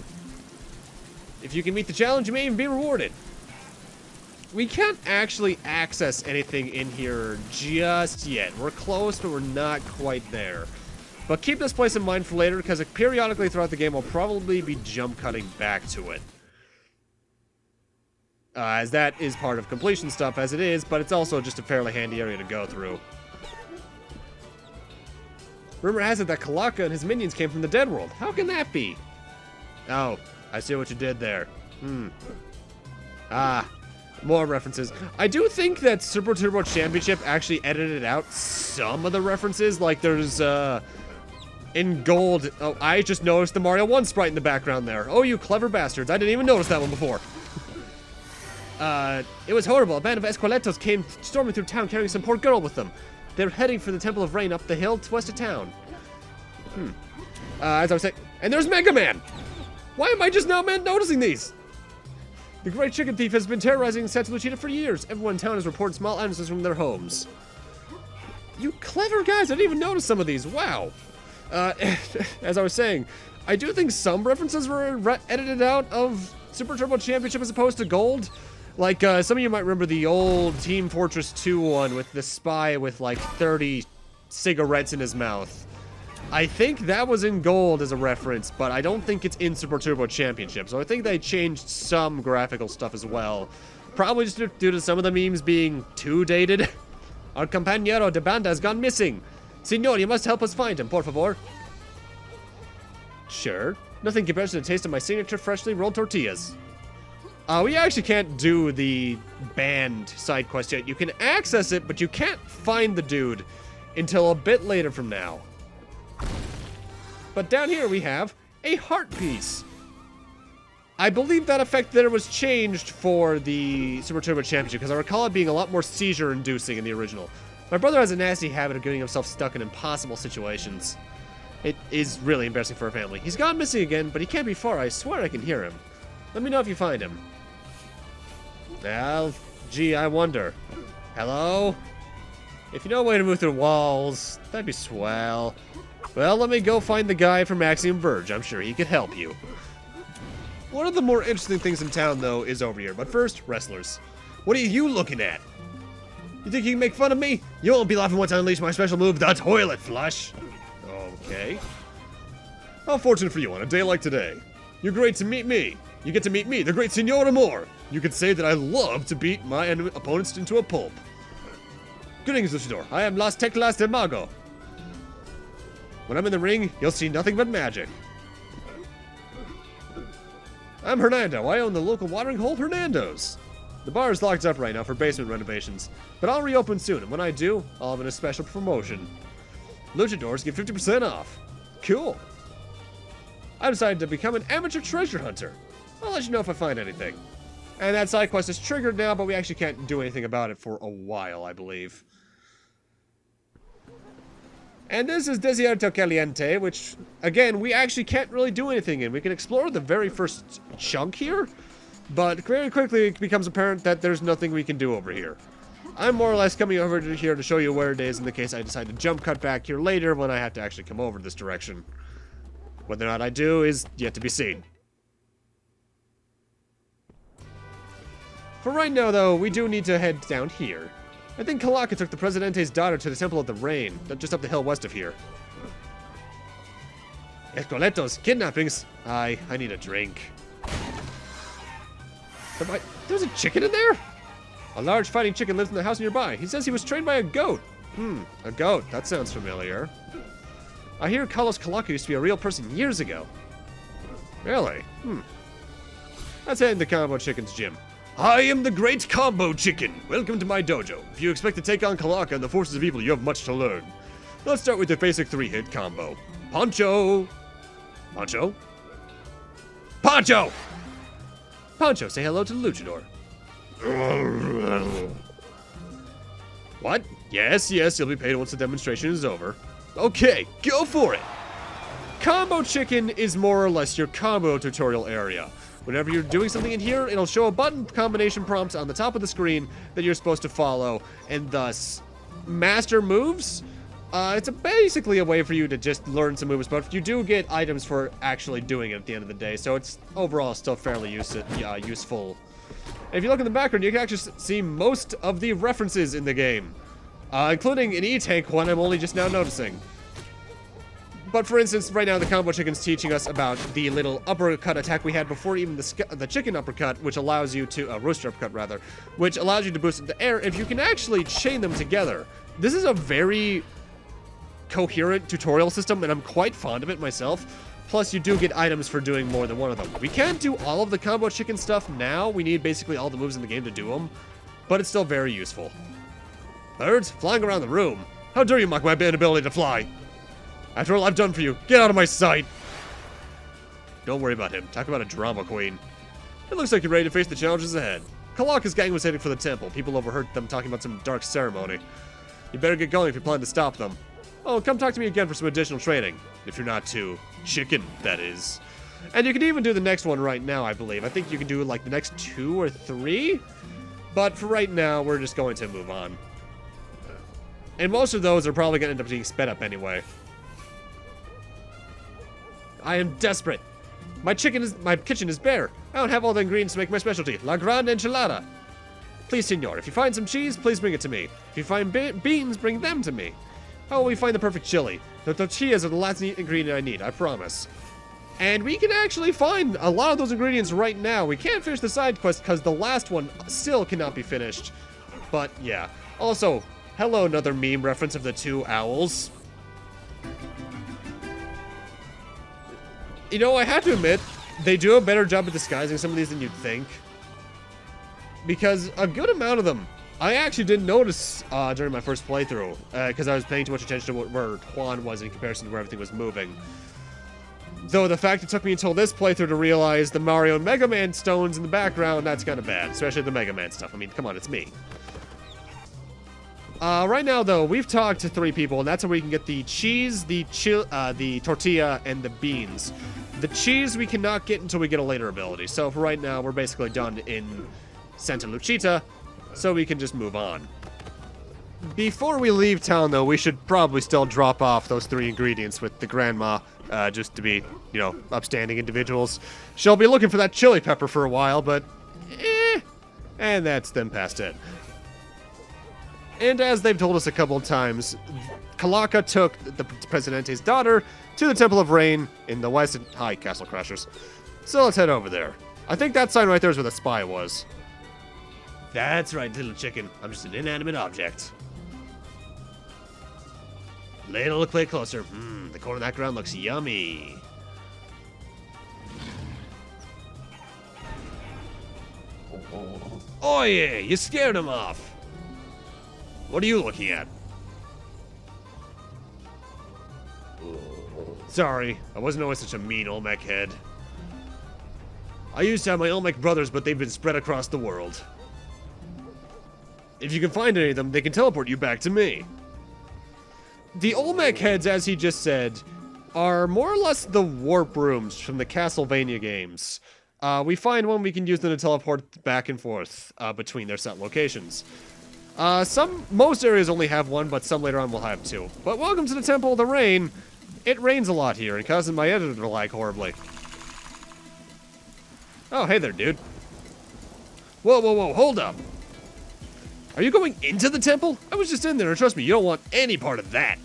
B: If you can meet the challenge, you may even be rewarded. We can't actually access anything in here just yet. We're close, but we're not quite there. But keep this place in mind for later, because periodically throughout the game, we'll probably be jump cutting back to it. As that is part of completion stuff as it is, but it's also just a fairly handy area to go through. Rumor has it that Kalaka and his minions came from the dead world. How can that be? Oh, I see what you did there. More references. I do think that Super Turbo Championship actually edited out some of the references. Like there's, in gold. Oh, I just noticed the Mario 1 sprite in the background there. Oh, you clever bastards. I didn't even notice that one before. It was horrible. A band of Esqueletos came storming through town carrying some poor girl with them. They're heading for the Temple of Rain up the hill to west of town. As I was saying, and there's Mega Man! Why am I just now noticing these? The Great Chicken Thief has been terrorizing Santa Luchita for years. Everyone in town has reported small items from their homes. You clever guys, I didn't even notice some of these. Wow. As I was saying, I do think some references were edited out of Super Turbo Championship as opposed to Gold. Like, some of you might remember the old Team Fortress 2 one with the spy with, like, 30 cigarettes in his mouth. I think that was in Gold as a reference, but I don't think it's in Super Turbo Championship. So I think they changed some graphical stuff as well. Probably just due to some of the memes being too dated. Our compañero de banda has gone missing. Senor, you must help us find him, por favor. Sure. Nothing compares to the taste of my signature freshly rolled tortillas. We actually can't do the band side quest yet. You can access it, but you can't find the dude until a bit later from now. But down here we have a heart piece. I believe that effect there was changed for the Super Turbo Championship, because I recall it being a lot more seizure-inducing in the original. My brother has a nasty habit of getting himself stuck in impossible situations. It is really embarrassing for a family. He's gone missing again, but he can't be far. I swear I can hear him. Let me know if you find him. Well, gee, I wonder. Hello? If you know a way to move through walls, that'd be swell. Well, let me go find the guy from Axiom Verge. I'm sure he could help you. One of the more interesting things in town, though, is over here. But first, wrestlers. What are you looking at? You think you can make fun of me? You won't be laughing once I unleash my special move, the Toilet Flush. Okay. How fortunate for you on a day like today. You're great to meet me. You get to meet me, the great Senor Amor. You could say that I love to beat my opponents into a pulp. Greetings, Luchador. I am Las Teclas de Mago. When I'm in the ring, you'll see nothing but magic. I'm Hernando. I own the local watering hole, Hernando's. The bar is locked up right now for basement renovations, but I'll reopen soon, and when I do, I'll have a special promotion. Luchadors get 50% off. Cool. I decided to become an amateur treasure hunter. I'll let you know if I find anything. And that side quest is triggered now, but we actually can't do anything about it for a while, I believe. And this is Desierto Caliente, which, again, we actually can't really do anything in. We can explore the very first chunk here, but very quickly it becomes apparent that there's nothing we can do over here. I'm more or less coming over to here to show you where it is in the case I decide to jump cut back here later when I have to actually come over this direction. Whether or not I do is yet to be seen. For right now, though, we do need to head down here. I think Kalaka took the Presidente's daughter to the Temple of the Rain, just up the hill west of here. Escoletos, kidnappings. I need a drink. There's a chicken in there? A large fighting chicken lives in the house nearby. He says he was trained by a goat. A goat. That sounds familiar. I hear Carlos Kalaka used to be a real person years ago. Really? Let's head into Combo Chicken's gym. I am the Great Combo Chicken. Welcome to my dojo. If you expect to take on Kalaka and the forces of evil, you have much to learn. Let's start with your basic 3-hit combo. Poncho. Poncho? Poncho! Poncho, say hello to the luchador. What? Yes, you'll be paid once the demonstration is over. Okay, go for it! Combo Chicken is more or less your combo tutorial area. Whenever you're doing something in here, it'll show a button combination prompt on the top of the screen that you're supposed to follow, and thus master moves. It's basically a way for you to just learn some moves, but you do get items for actually doing it at the end of the day, so it's overall still fairly useful. And if you look in the background, you can actually see most of the references in the game, including an E-Tank one I'm only just now noticing. But for instance, right now the Combo Chicken's teaching us about the little uppercut attack we had before even the chicken uppercut, which allows you to, rooster uppercut rather, which allows you to boost into the air if you can actually chain them together. This is a very coherent tutorial system, and I'm quite fond of it myself. Plus, you do get items for doing more than one of them. We can't do all of the Combo Chicken stuff now. We need basically all the moves in the game to do them, but it's still very useful. Birds flying around the room. How dare you mock my ability to fly? After all I've done for you, get out of my sight! Don't worry about him. Talk about a drama queen. It looks like you're ready to face the challenges ahead. Kalaka's gang was heading for the temple. People overheard them talking about some dark ceremony. You better get going if you plan to stop them. Oh, come talk to me again for some additional training. If you're not too chicken, that is. And you can even do the next one right now, I believe. I think you can do like the next 2 or 3. But for right now, we're just going to move on. And most of those are probably going to end up being sped up anyway. I am desperate. My kitchen is bare. I don't have all the ingredients to make my specialty, La Grande Enchilada. Please, senor, if you find some cheese, please bring it to me. If you find beans, bring them to me. How will we find the perfect chili? The tortillas are the last ingredient I need, I promise. And we can actually find a lot of those ingredients right now. We can't finish the side quest because the last one still cannot be finished. But yeah. Also, hello, another meme reference of the 2 owls. You know, I have to admit, they do a better job at disguising some of these than you'd think. Because a good amount of them, I actually didn't notice during my first playthrough. Because I was paying too much attention to where Juan was in comparison to where everything was moving. Though the fact it took me until this playthrough to realize the Mario and Mega Man stones in the background, that's kind of bad. Especially the Mega Man stuff. I mean, come on, it's me. Right now, though, we've talked to 3 people, and that's how we can get the cheese, the tortilla, and the beans. The cheese we cannot get until we get a later ability. So for right now, we're basically done in Santa Luchita, so we can just move on. Before we leave town, though, we should probably still drop off those 3 ingredients with the grandma, just to be, you know, upstanding individuals. She'll be looking for that chili pepper for a while, but and that's then past it. And as they've told us a couple of times, Kalaka took the Presidente's daughter to the Temple of Rain in the west. Hi, Castle Crashers. So let's head over there. I think that sign right there is where the spy was. That's right, little chicken. I'm just an inanimate object. Little look closer. The corner of that ground looks yummy. Oh yeah, you scared him off. What are you looking at? Sorry, I wasn't always such a mean Olmec head. I used to have my Olmec brothers, but they've been spread across the world. If you can find any of them, they can teleport you back to me. The Olmec heads, as he just said, are more or less the warp rooms from the Castlevania games. We find one, we can use them to teleport back and forth between their set locations. Most areas only have one, but some later on will have 2. But welcome to the Temple of the Rain. It rains a lot here and causes my editor to lag horribly. Oh, hey there, dude. Whoa, hold up. Are you going into the temple? I was just in there, and trust me, you don't want any part of that.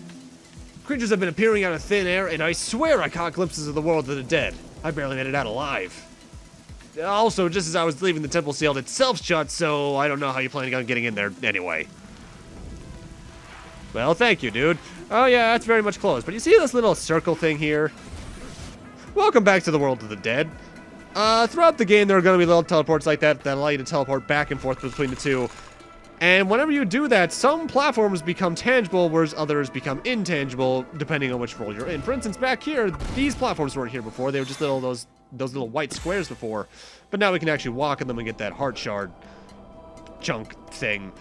B: Creatures have been appearing out of thin air, and I swear I caught glimpses of the world of the dead. I barely made it out alive. Also, just as I was leaving, the temple sealed itself shut, so I don't know how you're planning on getting in there anyway. Well, thank you, dude. Oh yeah, that's very much closed. But you see this little circle thing here? Welcome back to the world of the dead. Throughout the game, there are going to be little teleports like that allow you to teleport back and forth between the two. And whenever you do that, some platforms become tangible, whereas others become intangible, depending on which world you're in. For instance, back here, these platforms weren't here before. They were just those little white squares before. But now we can actually walk on them and get that heart shard chunk thing.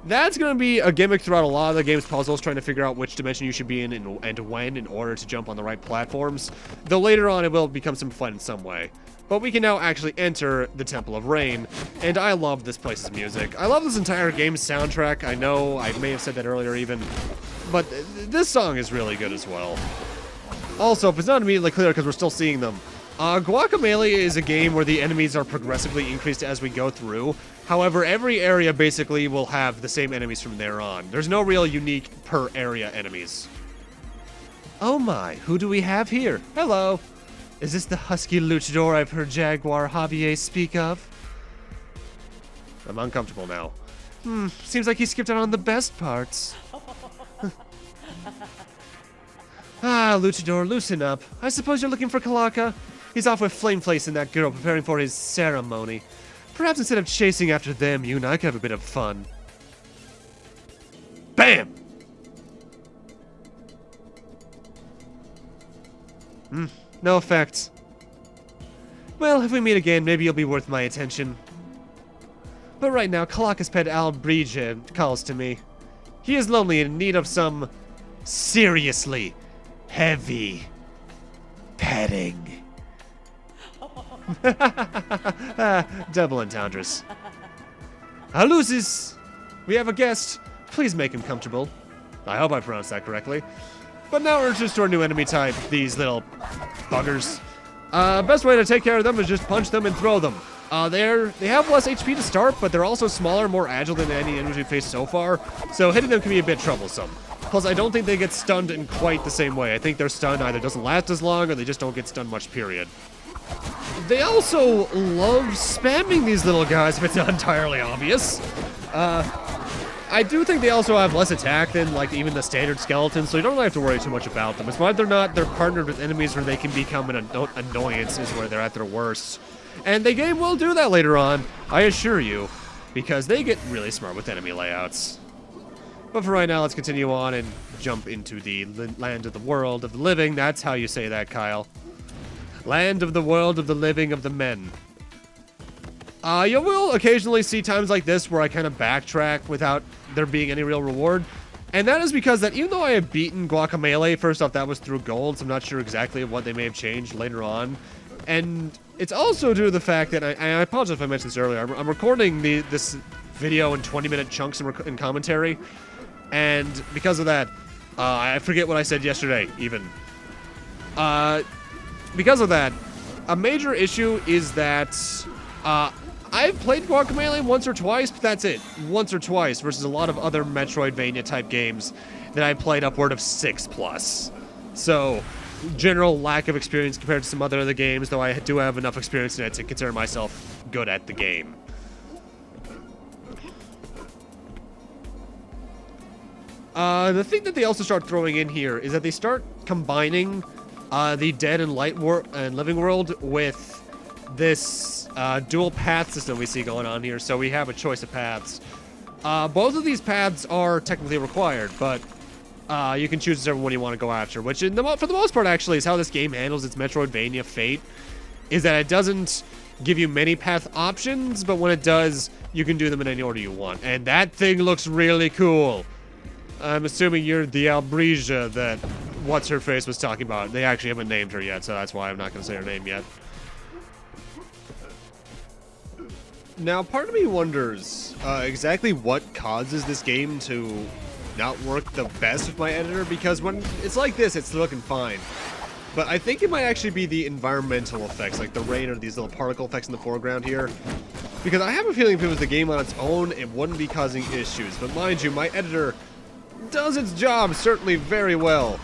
B: That's going to be a gimmick throughout a lot of the game's puzzles, trying to figure out which dimension you should be in and when in order to jump on the right platforms. Though later on it will become some fun in some way. But we can now actually enter the Temple of Rain, and I love this place's music. I love this entire game's soundtrack. I know I may have said that earlier even, but this song is really good as well. Also, if it's not immediately clear because we're still seeing them, Guacamelee is a game where the enemies are progressively increased as we go through. However, every area basically will have the same enemies from there on. There's no real unique per area enemies. Oh my, who do we have here? Hello. Is this the husky luchador I've heard Jaguar Javier speak of? I'm uncomfortable now. Seems like he skipped out on the best parts. Luchador, loosen up. I suppose you're looking for Kalaka? He's off with Flameface and that girl preparing for his ceremony. Perhaps instead of chasing after them, you and I could have a bit of fun. Bam! No effect. Well, if we meet again, maybe you'll be worth my attention. But right now, Kalaka's pet Albrige calls to me. He is lonely and in need of some seriously heavy petting. Double entendres. Alusis! We have a guest. Please make him comfortable. I hope I pronounced that correctly. But now we're introduced to our new enemy type, these little buggers. Best way to take care of them is just punch them and throw them. They have less HP to start, but they're also smaller, more agile than any enemies we've faced so far, so hitting them can be a bit troublesome. Plus, I don't think they get stunned in quite the same way. I think their stun either doesn't last as long, or they just don't get stunned much, period. They also love spamming these little guys, if it's not entirely obvious. I do think they also have less attack than, like, even the standard skeletons, so you don't really have to worry too much about them. It's why they're partnered with enemies where they can become an annoyance, is where they're at their worst. And the game will do that later on, I assure you, because they get really smart with enemy layouts. But for right now, let's continue on and jump into the land of the world of the living. That's how you say that, Kyle. Land of the world of the living of the men. You will occasionally see times like this where I kind of backtrack without there being any real reward. And that is because that even though I have beaten Guacamelee, first off, that was through gold, so I'm not sure exactly what they may have changed later on. And it's also due to the fact that, I apologize if I mentioned this earlier, I'm recording this video in 20-minute chunks in commentary. And because of that, I forget what I said yesterday, even. Because of that, a major issue is that I've played Guacamelee once or twice, but that's it. Once or twice, versus a lot of other Metroidvania-type games that I played upward of 6+. So, general lack of experience compared to some other games, though I do have enough experience in it to consider myself good at the game. The thing that they also start throwing in here is that they start combining the dead and living world with this dual path system we see going on here, so we have a choice of paths. Both of these paths are technically required, but you can choose whichever one you want to go after, which for the most part actually is how this game handles its Metroidvania fate, is that it doesn't give you many path options, but when it does, you can do them in any order you want, and that thing looks really cool. I'm assuming you're the Albrige that What's-Her-Face was talking about. They actually haven't named her yet, so that's why I'm not going to say her name yet. Now, part of me wonders exactly what causes this game to not work the best with my editor, because when it's like this, it's looking fine. But I think it might actually be the environmental effects, like the rain or these little particle effects in the foreground here. Because I have a feeling if it was the game on its own, it wouldn't be causing issues. But mind you, my editor does its job certainly very well.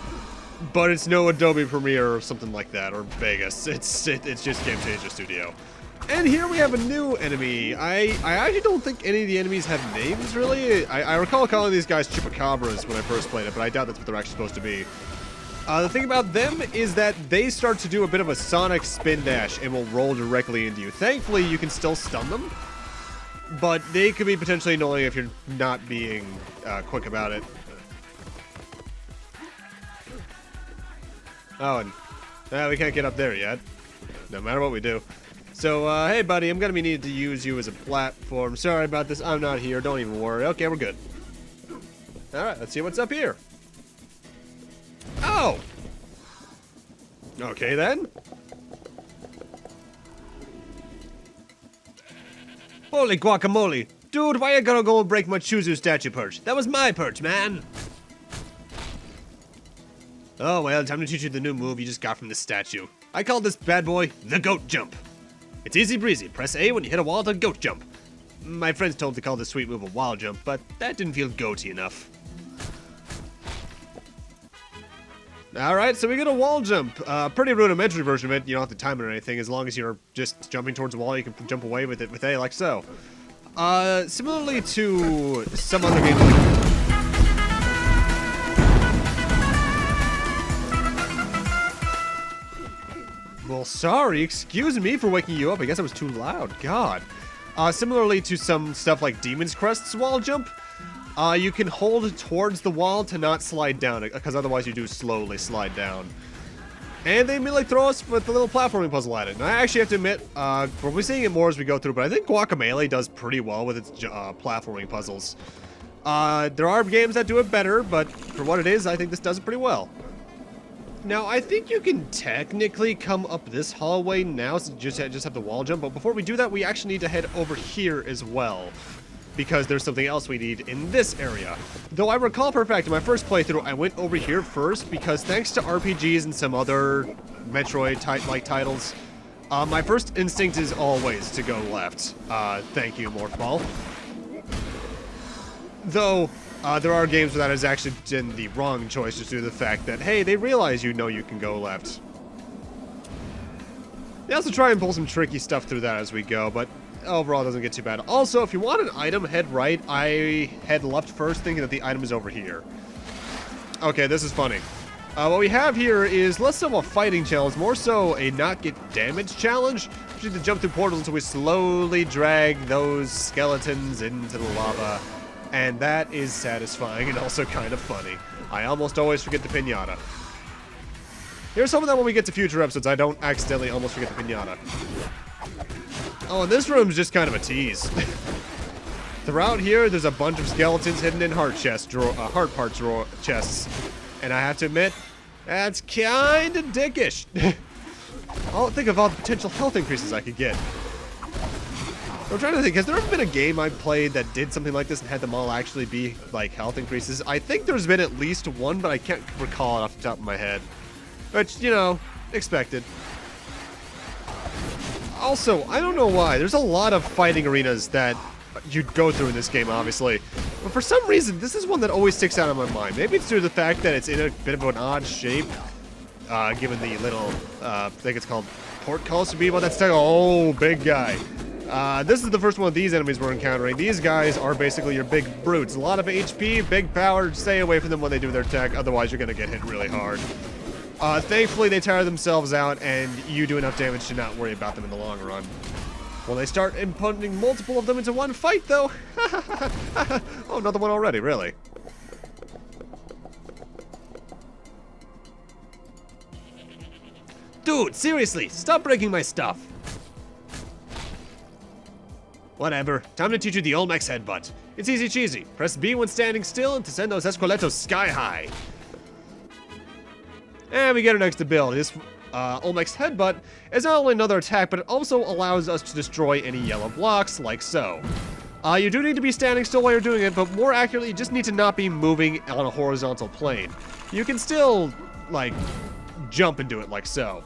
B: But it's no Adobe Premiere or something like that, or Vegas. It's just Camtasia Studio. And here we have a new enemy. I actually don't think any of the enemies have names, really. I recall calling these guys Chupacabras when I first played it, but I doubt that's what they're actually supposed to be. The thing about them is that they start to do a bit of a sonic spin dash and will roll directly into you. Thankfully, you can still stun them, but they could be potentially annoying if you're not being quick about it. Oh, and we can't get up there yet, no matter what we do. So, hey buddy, I'm gonna be needing to use you as a platform. Sorry about this, I'm not here, don't even worry. Okay, we're good. Alright, let's see what's up here. Oh! Okay then. Holy guacamole! Dude, why you gonna go and break my Chuzu statue perch? That was my perch, man! Oh well, time to teach you the new move you just got from the statue. I call this bad boy the goat jump. It's easy breezy. Press A when you hit a wall to goat jump. My friends told to call this sweet move a wall jump, but that didn't feel goaty enough. Alright, so we get a wall jump. Pretty rudimentary version of it. You don't have to time it or anything. As long as you're just jumping towards a wall, you can jump away with it with A, like so. Similarly to some other games like... Well, sorry, excuse me for waking you up. I guess I was too loud. God. Similarly to some stuff like Demon's Crest's wall jump, you can hold towards the wall to not slide down, because otherwise you do slowly slide down. And they immediately throw us with a little platforming puzzle at it. And I actually have to admit, we'll be seeing it more as we go through, but I think Guacamelee does pretty well with its platforming puzzles. There are games that do it better, but for what it is, I think this does it pretty well. Now, I think you can technically come up this hallway now, so just have the wall jump, but before we do that, we actually need to head over here as well, because there's something else we need in this area. Though I recall for a fact, in my first playthrough, I went over here first, because thanks to RPGs and some other Metroid-like titles, my first instinct is always to go left. Thank you, Morphball. Though... there are games where that has actually been the wrong choice just due to the fact that, hey, they realize you know you can go left. They also try and pull some tricky stuff through that as we go, but overall it doesn't get too bad. Also, if you want an item, head right. I head left first, thinking that the item is over here. Okay, this is funny. What we have here is less so a fighting challenge, more so a not get damaged challenge. We need to jump through portals until we slowly drag those skeletons into the lava. And that is satisfying and also kind of funny. I almost always forget the pinata. Here's something that when we get to future episodes, I don't accidentally almost forget the pinata. Oh, and this room's just kind of a tease. Throughout here, there's a bunch of skeletons hidden in heart part chests. And I have to admit, that's kind of dickish. I'll think of all the potential health increases I could get. I'm trying to think, has there ever been a game I played that did something like this and had them all actually be, like, health increases? I think there's been at least one, but I can't recall it off the top of my head. Which, you know, expected. Also, I don't know why, there's a lot of fighting arenas that you'd go through in this game, obviously. But for some reason, this is one that always sticks out in my mind. Maybe it's due to the fact that it's in a bit of an odd shape, given the little, I think it's called portcullis to be about that style. Oh, big guy. This is the first one of these enemies we're encountering. These guys are basically your big brutes. A lot of HP, big power. Stay away from them when they do their attack, otherwise you're gonna get hit really hard. Thankfully, they tire themselves out, and you do enough damage to not worry about them in the long run. When they start putting multiple of them into one fight, though... oh, another one already, really. Dude, seriously, stop breaking my stuff. Whatever. Time to teach you the Olmecs headbutt. It's easy cheesy. Press B when standing still and to send those esqueletos sky high. And we get our next ability. This Olmecs headbutt is not only another attack, but it also allows us to destroy any yellow blocks, like so. You do need to be standing still while you're doing it, but more accurately, you just need to not be moving on a horizontal plane. You can still, like, jump and do it like so.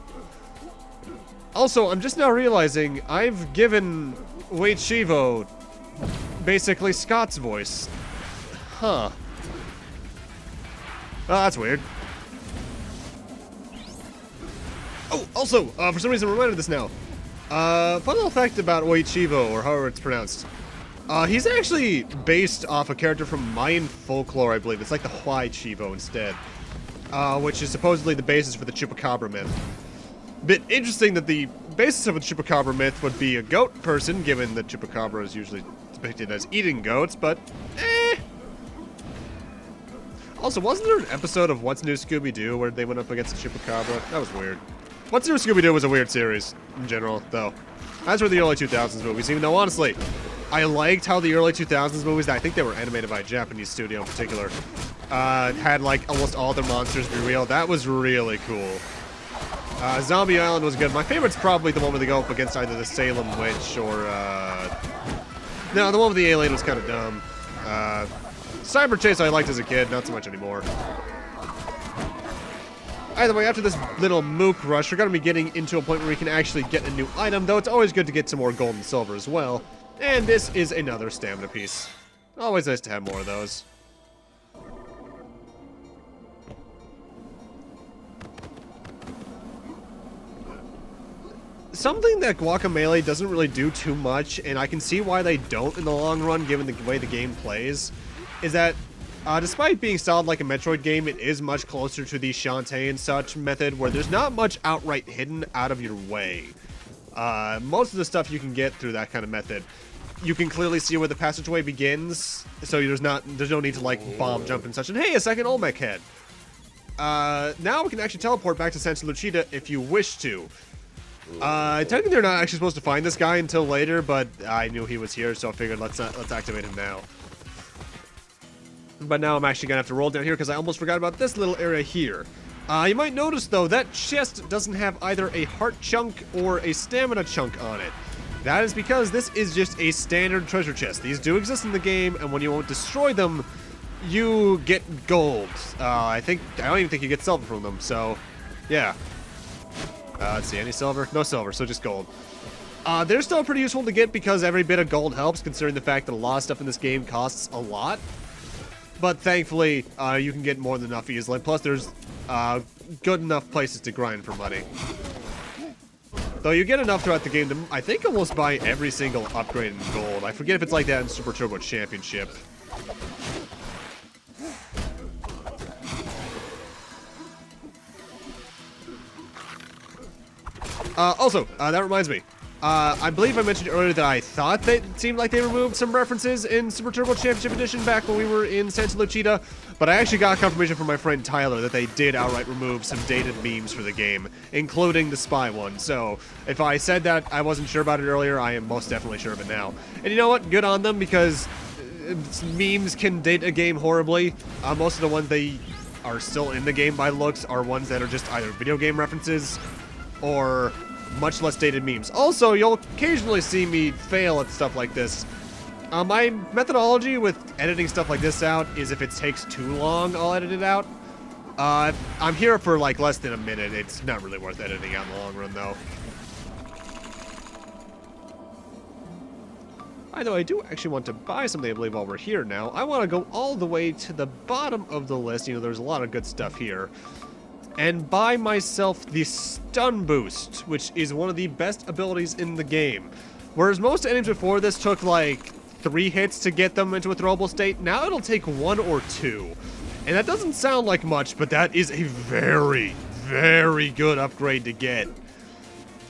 B: Also, I'm just now realizing I've given Wade Shivo basically Scott's voice. Huh. Oh, that's weird. Oh, also, for some reason I'm reminded of this now. Fun little fact about Wade Shivo, or however it's pronounced. He's actually based off a character from Mayan folklore, I believe. It's like the Huay Chivo instead. Which is supposedly the basis for the Chupacabra myth. Bit interesting that the basis of the Chupacabra myth would be a goat person, given that Chupacabra is usually depicted as eating goats, but Also, wasn't there an episode of What's New Scooby-Doo where they went up against the Chupacabra? That was weird. What's New Scooby-Doo was a weird series, in general, though. As were the early 2000s movies, even though, honestly, I liked how the early 2000s movies, I think they were animated by a Japanese studio in particular, had, like, almost all their monsters be real. That was really cool. Zombie Island was good. My favorite's probably the one where they go up against either the Salem Witch or, no, the one with the alien was kind of dumb. Cyber Chase I liked as a kid, not so much anymore. Either way, after this little mook rush, we're going to be getting into a point where we can actually get a new item, though it's always good to get some more gold and silver as well. And this is another stamina piece. Always nice to have more of those. Something that Guacamelee doesn't really do too much, and I can see why they don't in the long run, given the way the game plays, is that despite being styled like a Metroid game, it is much closer to the Shantae and such method, where there's not much outright hidden out of your way. Most of the stuff you can get through that kind of method. You can clearly see where the passageway begins, so there's no need to like bomb jump and such. And hey, a second Olmec head. Now we can actually teleport back to Santa Luchita if you wish to. Technically they're not actually supposed to find this guy until later, but I knew he was here, so I figured let's activate him now. But now I'm actually gonna have to roll down here because I almost forgot about this little area here. You might notice though that chest doesn't have either a heart chunk or a stamina chunk on it. That is because this is just a standard treasure chest. These do exist in the game, and when you won't destroy them, you get gold. I don't even think you get silver from them, so yeah. Let's see, any silver? No silver, so just gold. They're still pretty useful to get because every bit of gold helps, considering the fact that a lot of stuff in this game costs a lot. But thankfully, you can get more than enough easily. Plus, there's good enough places to grind for money. Though you get enough throughout the game to, I think, almost buy every single upgrade in gold. I forget if it's like that in Super Turbo Championship. Also, that reminds me. I believe I mentioned earlier that I thought that it seemed like they removed some references in Super Turbo Championship Edition back when we were in Santa Luchita, but I actually got confirmation from my friend Tyler that they did outright remove some dated memes for the game, including the spy one. So, if I said that I wasn't sure about it earlier, I am most definitely sure of it now. And you know what? Good on them, because memes can date a game horribly. Most of the ones they are still in the game by looks are ones that are just either video game references or much less dated memes. Also, you'll occasionally see me fail at stuff like this. My methodology with editing stuff like this out is if it takes too long, I'll edit it out. I'm here for like less than a minute. It's not really worth editing out in the long run, though. Although I do actually want to buy something, I believe, while we're here now. I want to go all the way to the bottom of the list. You know, there's a lot of good stuff here. And buy myself the Stun Boost, which is one of the best abilities in the game. Whereas most enemies before this took like 3 hits to get them into a throwable state, now it'll take 1 or 2. And that doesn't sound like much, but that is a very, very good upgrade to get.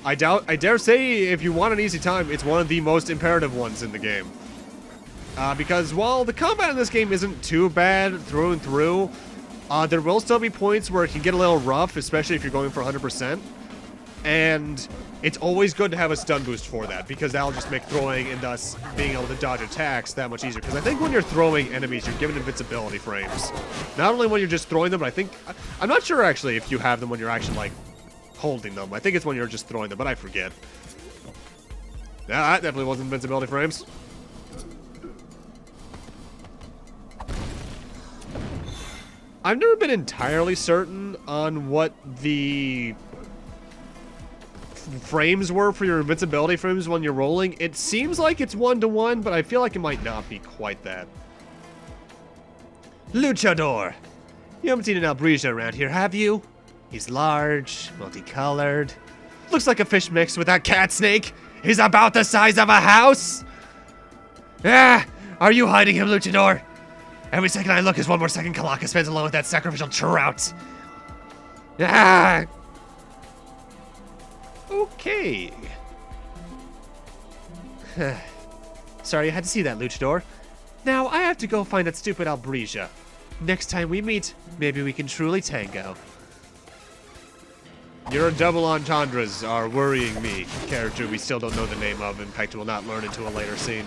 B: I dare say, if you want an easy time, it's one of the most imperative ones in the game. Because while the combat in this game isn't too bad through and through, there will still be points where it can get a little rough, especially if you're going for 100%. And it's always good to have a stun boost for that, because that'll just make throwing and thus being able to dodge attacks that much easier. Because I think when you're throwing enemies, you're given invincibility frames. Not only when you're just throwing them, but I'm not sure actually if you have them when you're actually like holding them. I think it's when you're just throwing them, but I forget. Yeah, that definitely wasn't invincibility frames. I've never been entirely certain on what the frames were for your invincibility frames when you're rolling. It seems like it's 1-to-1, but I feel like it might not be quite that. Luchador! You haven't seen an Albrija around here, have you? He's large, multicolored. Looks like a fish mixed with that cat snake. He's about the size of a house. Ah, are you hiding him, Luchador? Every second I look is one more second Kalaka spends alone with that sacrificial trout. Ah! Okay. Sorry, I had to see that, Luchador. Now, I have to go find that stupid Albrija. Next time we meet, maybe we can truly tango. Your double entendres are worrying me. Character we still don't know the name of. In fact, we'll not learn until a later scene.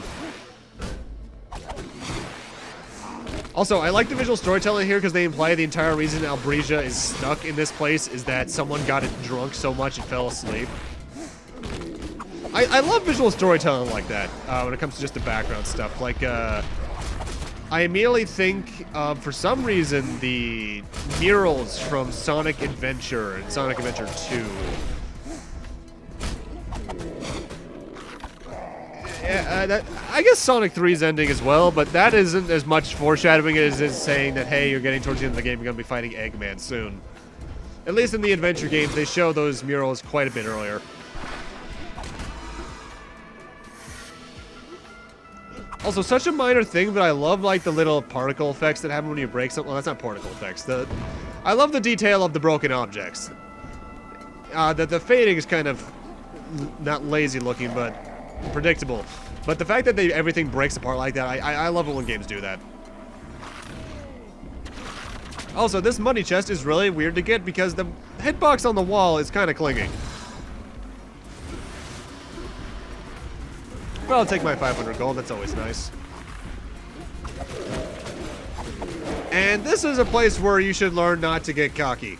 B: Also, I like the visual storytelling here because they imply the entire reason Albrija is stuck in this place is that someone got it drunk so much it fell asleep. I love visual storytelling like that when it comes to just the background stuff. Like, I immediately think of, for some reason, the murals from Sonic Adventure and Sonic Adventure 2. I guess Sonic 3's ending as well, but that isn't as much foreshadowing as it is saying that, hey, you're getting towards the end of the game, you're going to be fighting Eggman soon. At least in the adventure games, they show those murals quite a bit earlier. Also, such a minor thing, but I love, like, the little particle effects that happen when you break something. Well, that's not particle effects. I love the detail of the broken objects. The fading is kind of not lazy looking, but predictable. But the fact that everything breaks apart like that, I love it when games do that. Also, this money chest is really weird to get because the hitbox on the wall is kind of clinging. Well, I'll take my 500 gold, that's always nice. And this is a place where you should learn not to get cocky.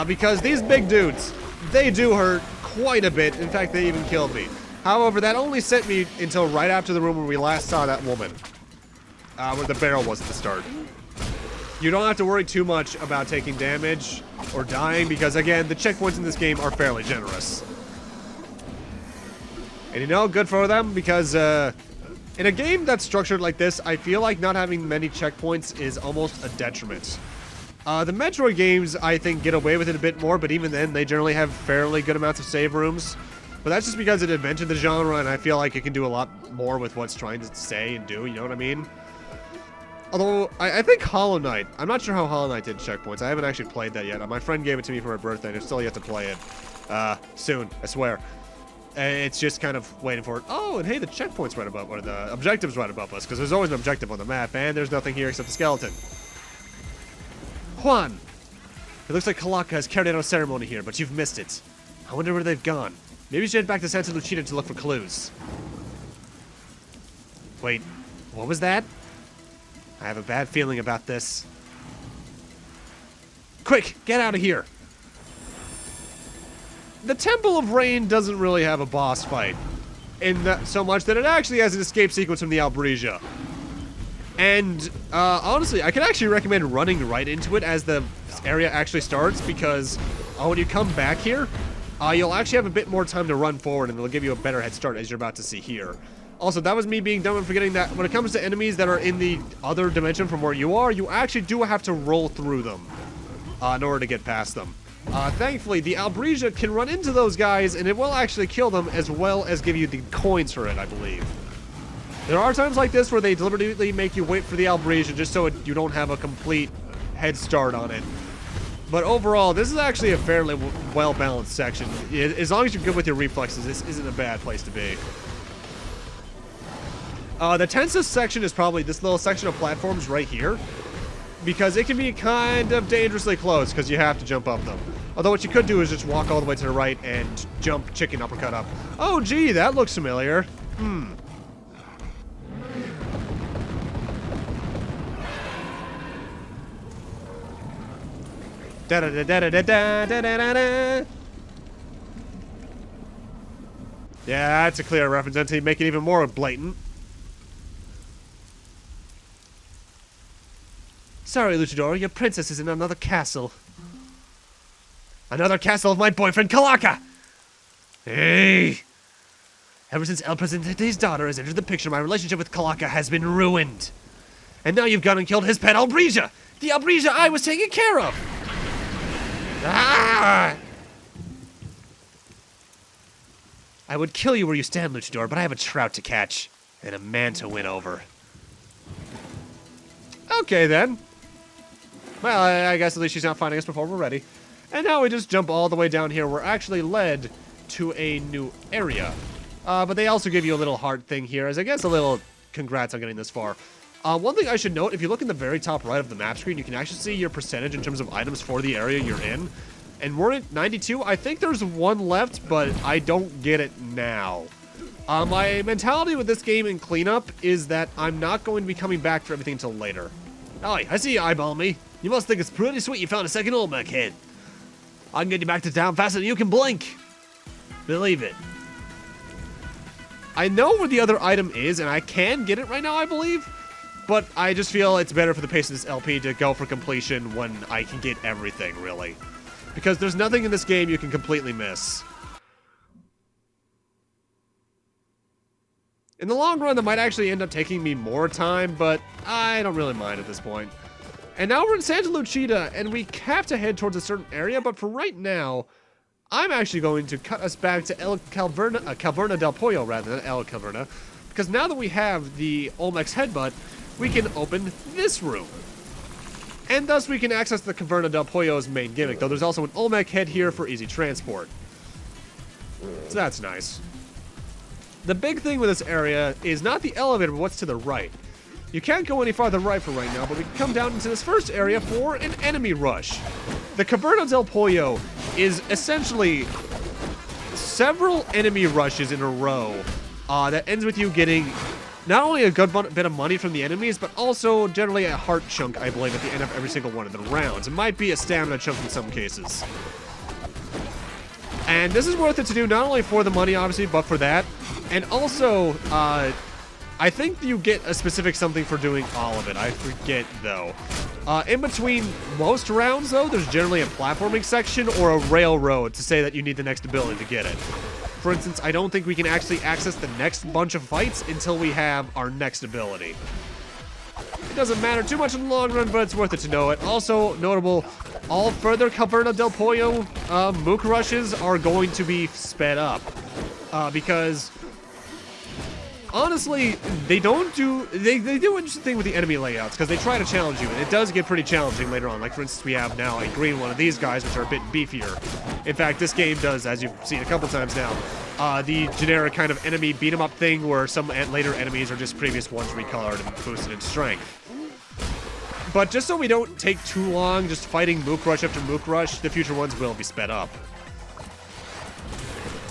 B: Because these big dudes, they do hurt quite a bit. In fact, they even killed me. However, that only sent me until right after the room where we last saw that woman. Where the barrel was at the start. You don't have to worry too much about taking damage or dying because, again, the checkpoints in this game are fairly generous. And you know, good for them because in a game that's structured like this, I feel like not having many checkpoints is almost a detriment. The Metroid games, I think, get away with it a bit more, but even then, they generally have fairly good amounts of save rooms. But that's just because it invented the genre, and I feel like it can do a lot more with what's trying to say and do, you know what I mean? Although, I think Hollow Knight, I'm not sure how Hollow Knight did checkpoints. I haven't actually played that yet. My friend gave it to me for my birthday, and I've still yet to play it. Soon, I swear. It's just kind of waiting for it. Oh, and hey, the checkpoint's right above, or the objective's right above us, because there's always an objective on the map, and there's nothing here except the skeleton. Juan! It looks like Kalaka has carried out a ceremony here, but you've missed it. I wonder where they've gone. Maybe you should head back to Santa Luchita to look for clues. Wait, what was that? I have a bad feeling about this. Quick, get out of here! The Temple of Rain doesn't really have a boss fight, so much that it actually has an escape sequence from the Albrija. And, honestly, I can actually recommend running right into it as the area actually starts, because when you come back here, you'll actually have a bit more time to run forward, and it'll give you a better head start, as you're about to see here. Also, that was me being dumb and forgetting that when it comes to enemies that are in the other dimension from where you are, you actually do have to roll through them in order to get past them. Thankfully, the Albrija can run into those guys, and it will actually kill them, as well as give you the coins for it, I believe. There are times like this where they deliberately make you wait for the Albrija just so you don't have a complete head start on it. But overall, this is actually a fairly well-balanced section. As long as you're good with your reflexes, this isn't a bad place to be. The tensest section is probably this little section of platforms right here, because it can be kind of dangerously close because you have to jump up them. Although what you could do is just walk all the way to the right and jump chicken uppercut up. Oh, gee, that looks familiar. Da da da da da da da da da. Yeah, that's a clear reference until you make it even more blatant. Sorry, Luchador, your princess is in another castle. Another castle of my boyfriend, Kalaka! Hey! Ever since El Presidente's daughter has entered the picture, my relationship with Calaca has been ruined. And now you've gone and killed his pet Albrija! The Albrija I was taking care of! Ah! I would kill you where you stand, Luchador, but I have a trout to catch. And a man to win over. Okay, then. Well, I guess at least she's not finding us before we're ready. And now we just jump all the way down here. We're actually led to a new area. But they also give you a little heart thing here, as I guess a little congrats on getting this far. One thing I should note, if you look in the very top right of the map screen, you can actually see your percentage in terms of items for the area you're in. And we're at 92. I think there's one left, but I don't get it now. My mentality with this game in cleanup is that I'm not going to be coming back for everything until later. Ollie, I see you eyeball me. You must think it's pretty sweet you found a second Olmec head. I can get you back to town faster than you can blink. Believe it. I know where the other item is, and I can get it right now, I believe. But I just feel it's better for the pace of this LP to go for completion when I can get everything, really. Because there's nothing in this game you can completely miss. In the long run, that might actually end up taking me more time, but I don't really mind at this point. And now we're in Santa Luchita, and we have to head towards a certain area, but for right now, I'm actually going to cut us back to Caverna del Pollo, rather than El Caverna, because now that we have the Olmec's headbutt, we can open this room. And thus we can access the Caverna del Pollo's main gimmick, though there's also an Olmec head here for easy transport. So that's nice. The big thing with this area is not the elevator, but what's to the right. You can't go any farther right for right now, but we can come down into this first area for an enemy rush. The Caverna del Pollo is essentially several enemy rushes in a row that ends with you getting not only a good bit of money from the enemies, but also generally a heart chunk, I believe, at the end of every single one of the rounds. It might be a stamina chunk in some cases. And this is worth it to do, not only for the money, obviously, but for that. And also, I think you get a specific something for doing all of it. I forget, though. In between most rounds, though, there's generally a platforming section or a railroad to say that you need the next ability to get it. For instance, I don't think we can actually access the next bunch of fights until we have our next ability. It doesn't matter too much in the long run, but it's worth it to know it. Also notable, all further Caverna del Pollo Mook rushes are going to be sped up. Because honestly, they do interesting thing with the enemy layouts, because they try to challenge you, and it does get pretty challenging later on. Like, for instance, we have now a green one of these guys, which are a bit beefier. In fact, this game does, as you've seen a couple times now, the generic kind of enemy beat-em-up thing where some later enemies are just previous ones recolored and boosted in strength. But just so we don't take too long just fighting Mook Rush after Mook Rush, the future ones will be sped up.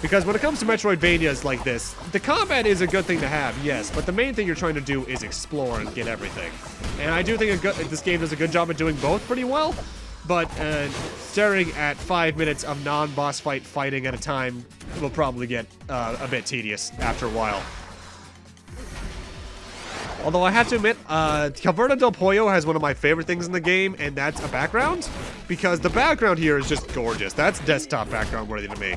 B: Because when it comes to Metroidvanias like this, the combat is a good thing to have, yes, but the main thing you're trying to do is explore and get everything. And I do think this game does a good job at doing both pretty well, but staring at 5 minutes of non-boss fight fighting at a time will probably get a bit tedious after a while. Although I have to admit, Caverna del Pollo has one of my favorite things in the game, and that's a background, because the background here is just gorgeous. That's desktop background worthy to me.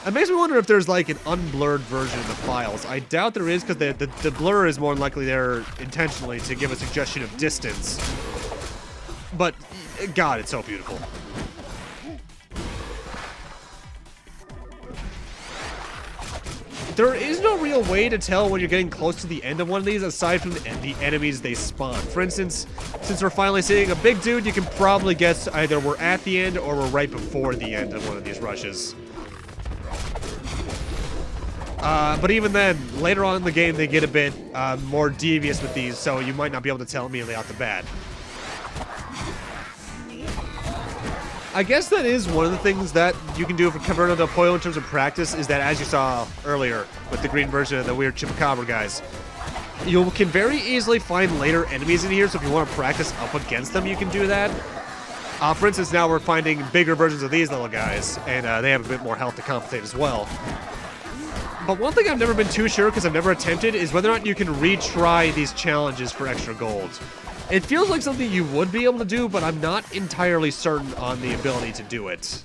B: It makes me wonder if there's like an unblurred version of the files. I doubt there is, because the blur is more than likely there intentionally to give a suggestion of distance. But, God, it's so beautiful. There is no real way to tell when you're getting close to the end of one of these, aside from the enemies they spawn. For instance, since we're finally seeing a big dude, you can probably guess either we're at the end or we're right before the end of one of these rushes. But even then, later on in the game, they get a bit more devious with these, so you might not be able to tell immediately out the bat. I guess that is one of the things that you can do for Caverna del Pollo in terms of practice, is that, as you saw earlier with the green version of the weird Chupacabra guys, you can very easily find later enemies in here, so if you want to practice up against them, you can do that. For instance, now we're finding bigger versions of these little guys, and they have a bit more health to compensate as well. But one thing I've never been too sure, because I've never attempted, is whether or not you can retry these challenges for extra gold. It feels like something you would be able to do, but I'm not entirely certain on the ability to do it.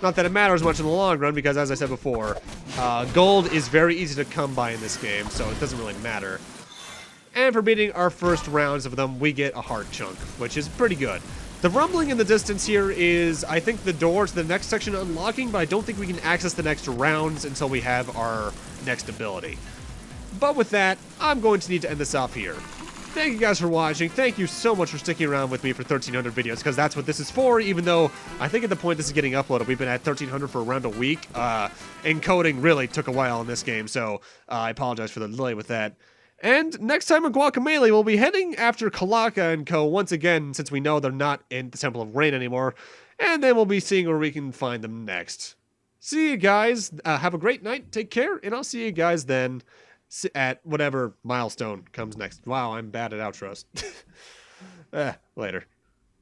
B: Not that it matters much in the long run, because as I said before, gold is very easy to come by in this game, so it doesn't really matter. And for beating our first rounds of them, we get a heart chunk, which is pretty good. The rumbling in the distance here is, I think, the door to the next section unlocking, but I don't think we can access the next rounds until we have our next ability. But with that, I'm going to need to end this off here. Thank you guys for watching. Thank you so much for sticking around with me for 1,300 videos, because that's what this is for, even though I think at the point this is getting uploaded, we've been at 1,300 for around a week. Encoding really took a while in this game, so I apologize for the delay with that. And next time on Guacamelee, we'll be heading after Kalaka and Co. once again, since we know they're not in the Temple of Rain anymore. And then we'll be seeing where we can find them next. See you guys. Have a great night. Take care, and I'll see you guys then at whatever milestone comes next. Wow, I'm bad at outros. Later.